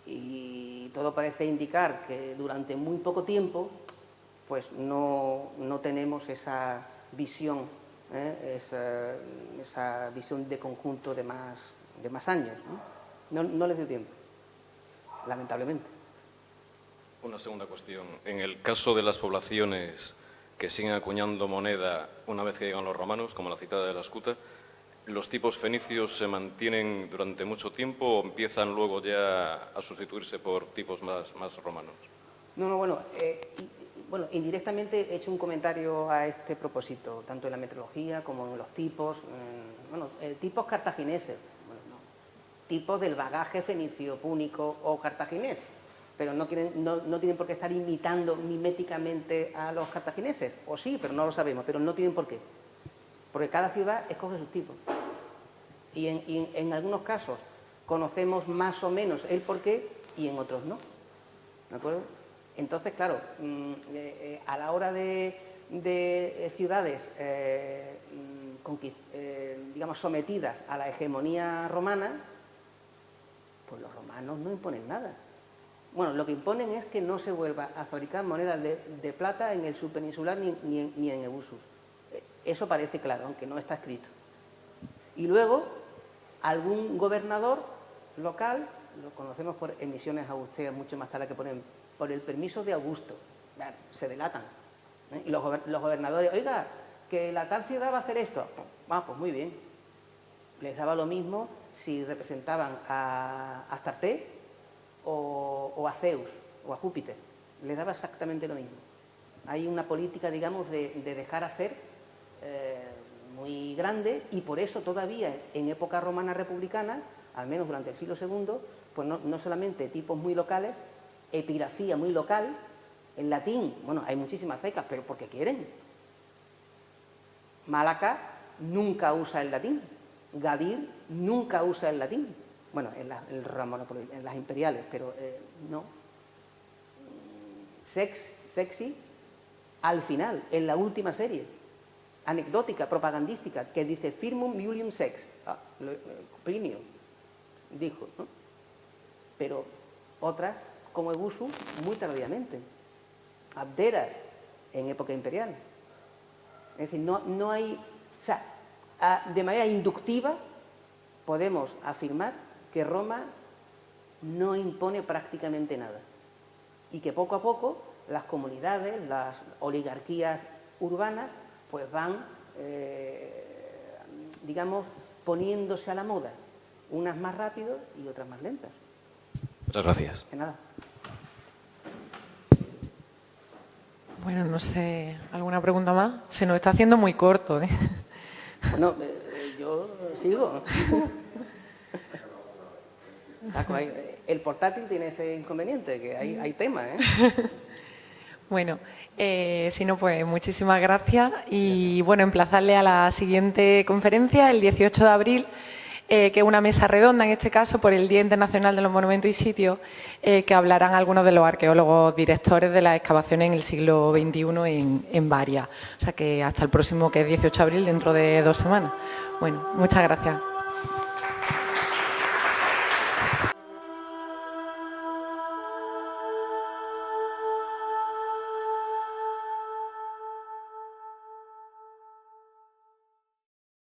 y todo parece indicar que durante muy poco tiempo, pues no tenemos esa visión, esa visión de conjunto de más años, ¿no? No les dio tiempo, lamentablemente. Una segunda cuestión. En el caso de las poblaciones que siguen acuñando moneda una vez que llegan los romanos, como la citada de la Escuta, ¿los tipos fenicios se mantienen durante mucho tiempo o empiezan luego ya a sustituirse por tipos más romanos? No, bueno, indirectamente he hecho un comentario a este propósito, tanto en la metrología como en los tipos, tipos cartagineses, tipos del bagaje fenicio, púnico o cartaginés, pero no tienen por qué estar imitando miméticamente a los cartagineses, o sí, pero no lo sabemos, pero no tienen por qué, porque cada ciudad escoge sus tipos. Y en algunos casos conocemos más o menos el porqué y en otros no, ¿de acuerdo? Entonces, claro, a la hora de ciudades digamos sometidas a la hegemonía romana, pues los romanos no imponen nada. Bueno, lo que imponen es que no se vuelva a fabricar monedas de plata en el subpeninsular ni en Ebusus. Eso parece claro, aunque no está escrito. Y luego, algún gobernador local, lo conocemos por emisiones augusteas mucho más tarde que ponen por el permiso de Augusto. Claro, se delatan. Y los gobernadores, oiga, que la tal ciudad va a hacer esto. Pues muy bien. Les daba lo mismo si representaban a Astarte o a Zeus o a Júpiter. Les daba exactamente lo mismo. Hay una política, digamos, de dejar hacer muy grande, y por eso todavía en época romana republicana, al menos durante el siglo II, pues no solamente tipos muy locales, epigrafía muy local, en latín, bueno, hay muchísimas secas, pero porque quieren. Malaca nunca usa el latín, Gadir nunca usa el latín, bueno, en las imperiales, pero no. Sexy, al final, en la última serie, anecdótica, propagandística, que dice Firmum Iulium Sex, Plinio dijo, ¿no? Pero otras, como Ebusu, muy tardíamente. Abdera, en época imperial. Es decir, no hay... O sea, de manera inductiva podemos afirmar que Roma no impone prácticamente nada y que poco a poco las comunidades, las oligarquías urbanas, pues van, digamos, poniéndose a la moda, unas más rápido y otras más lentas. Muchas gracias. De nada. Bueno, no sé, ¿alguna pregunta más? Se nos está haciendo muy corto, ¿eh? Bueno, yo sigo. Saco ahí. El portátil tiene ese inconveniente, que hay tema, ¿eh? Bueno, si no, pues muchísimas gracias y bueno, emplazarle a la siguiente conferencia el 18 de abril, que es una mesa redonda en este caso por el Día Internacional de los Monumentos y Sitios, que hablarán algunos de los arqueólogos directores de las excavaciones en el siglo XXI en Varias. O sea que hasta el próximo, que es 18 de abril, dentro de 2 semanas. Bueno, muchas gracias.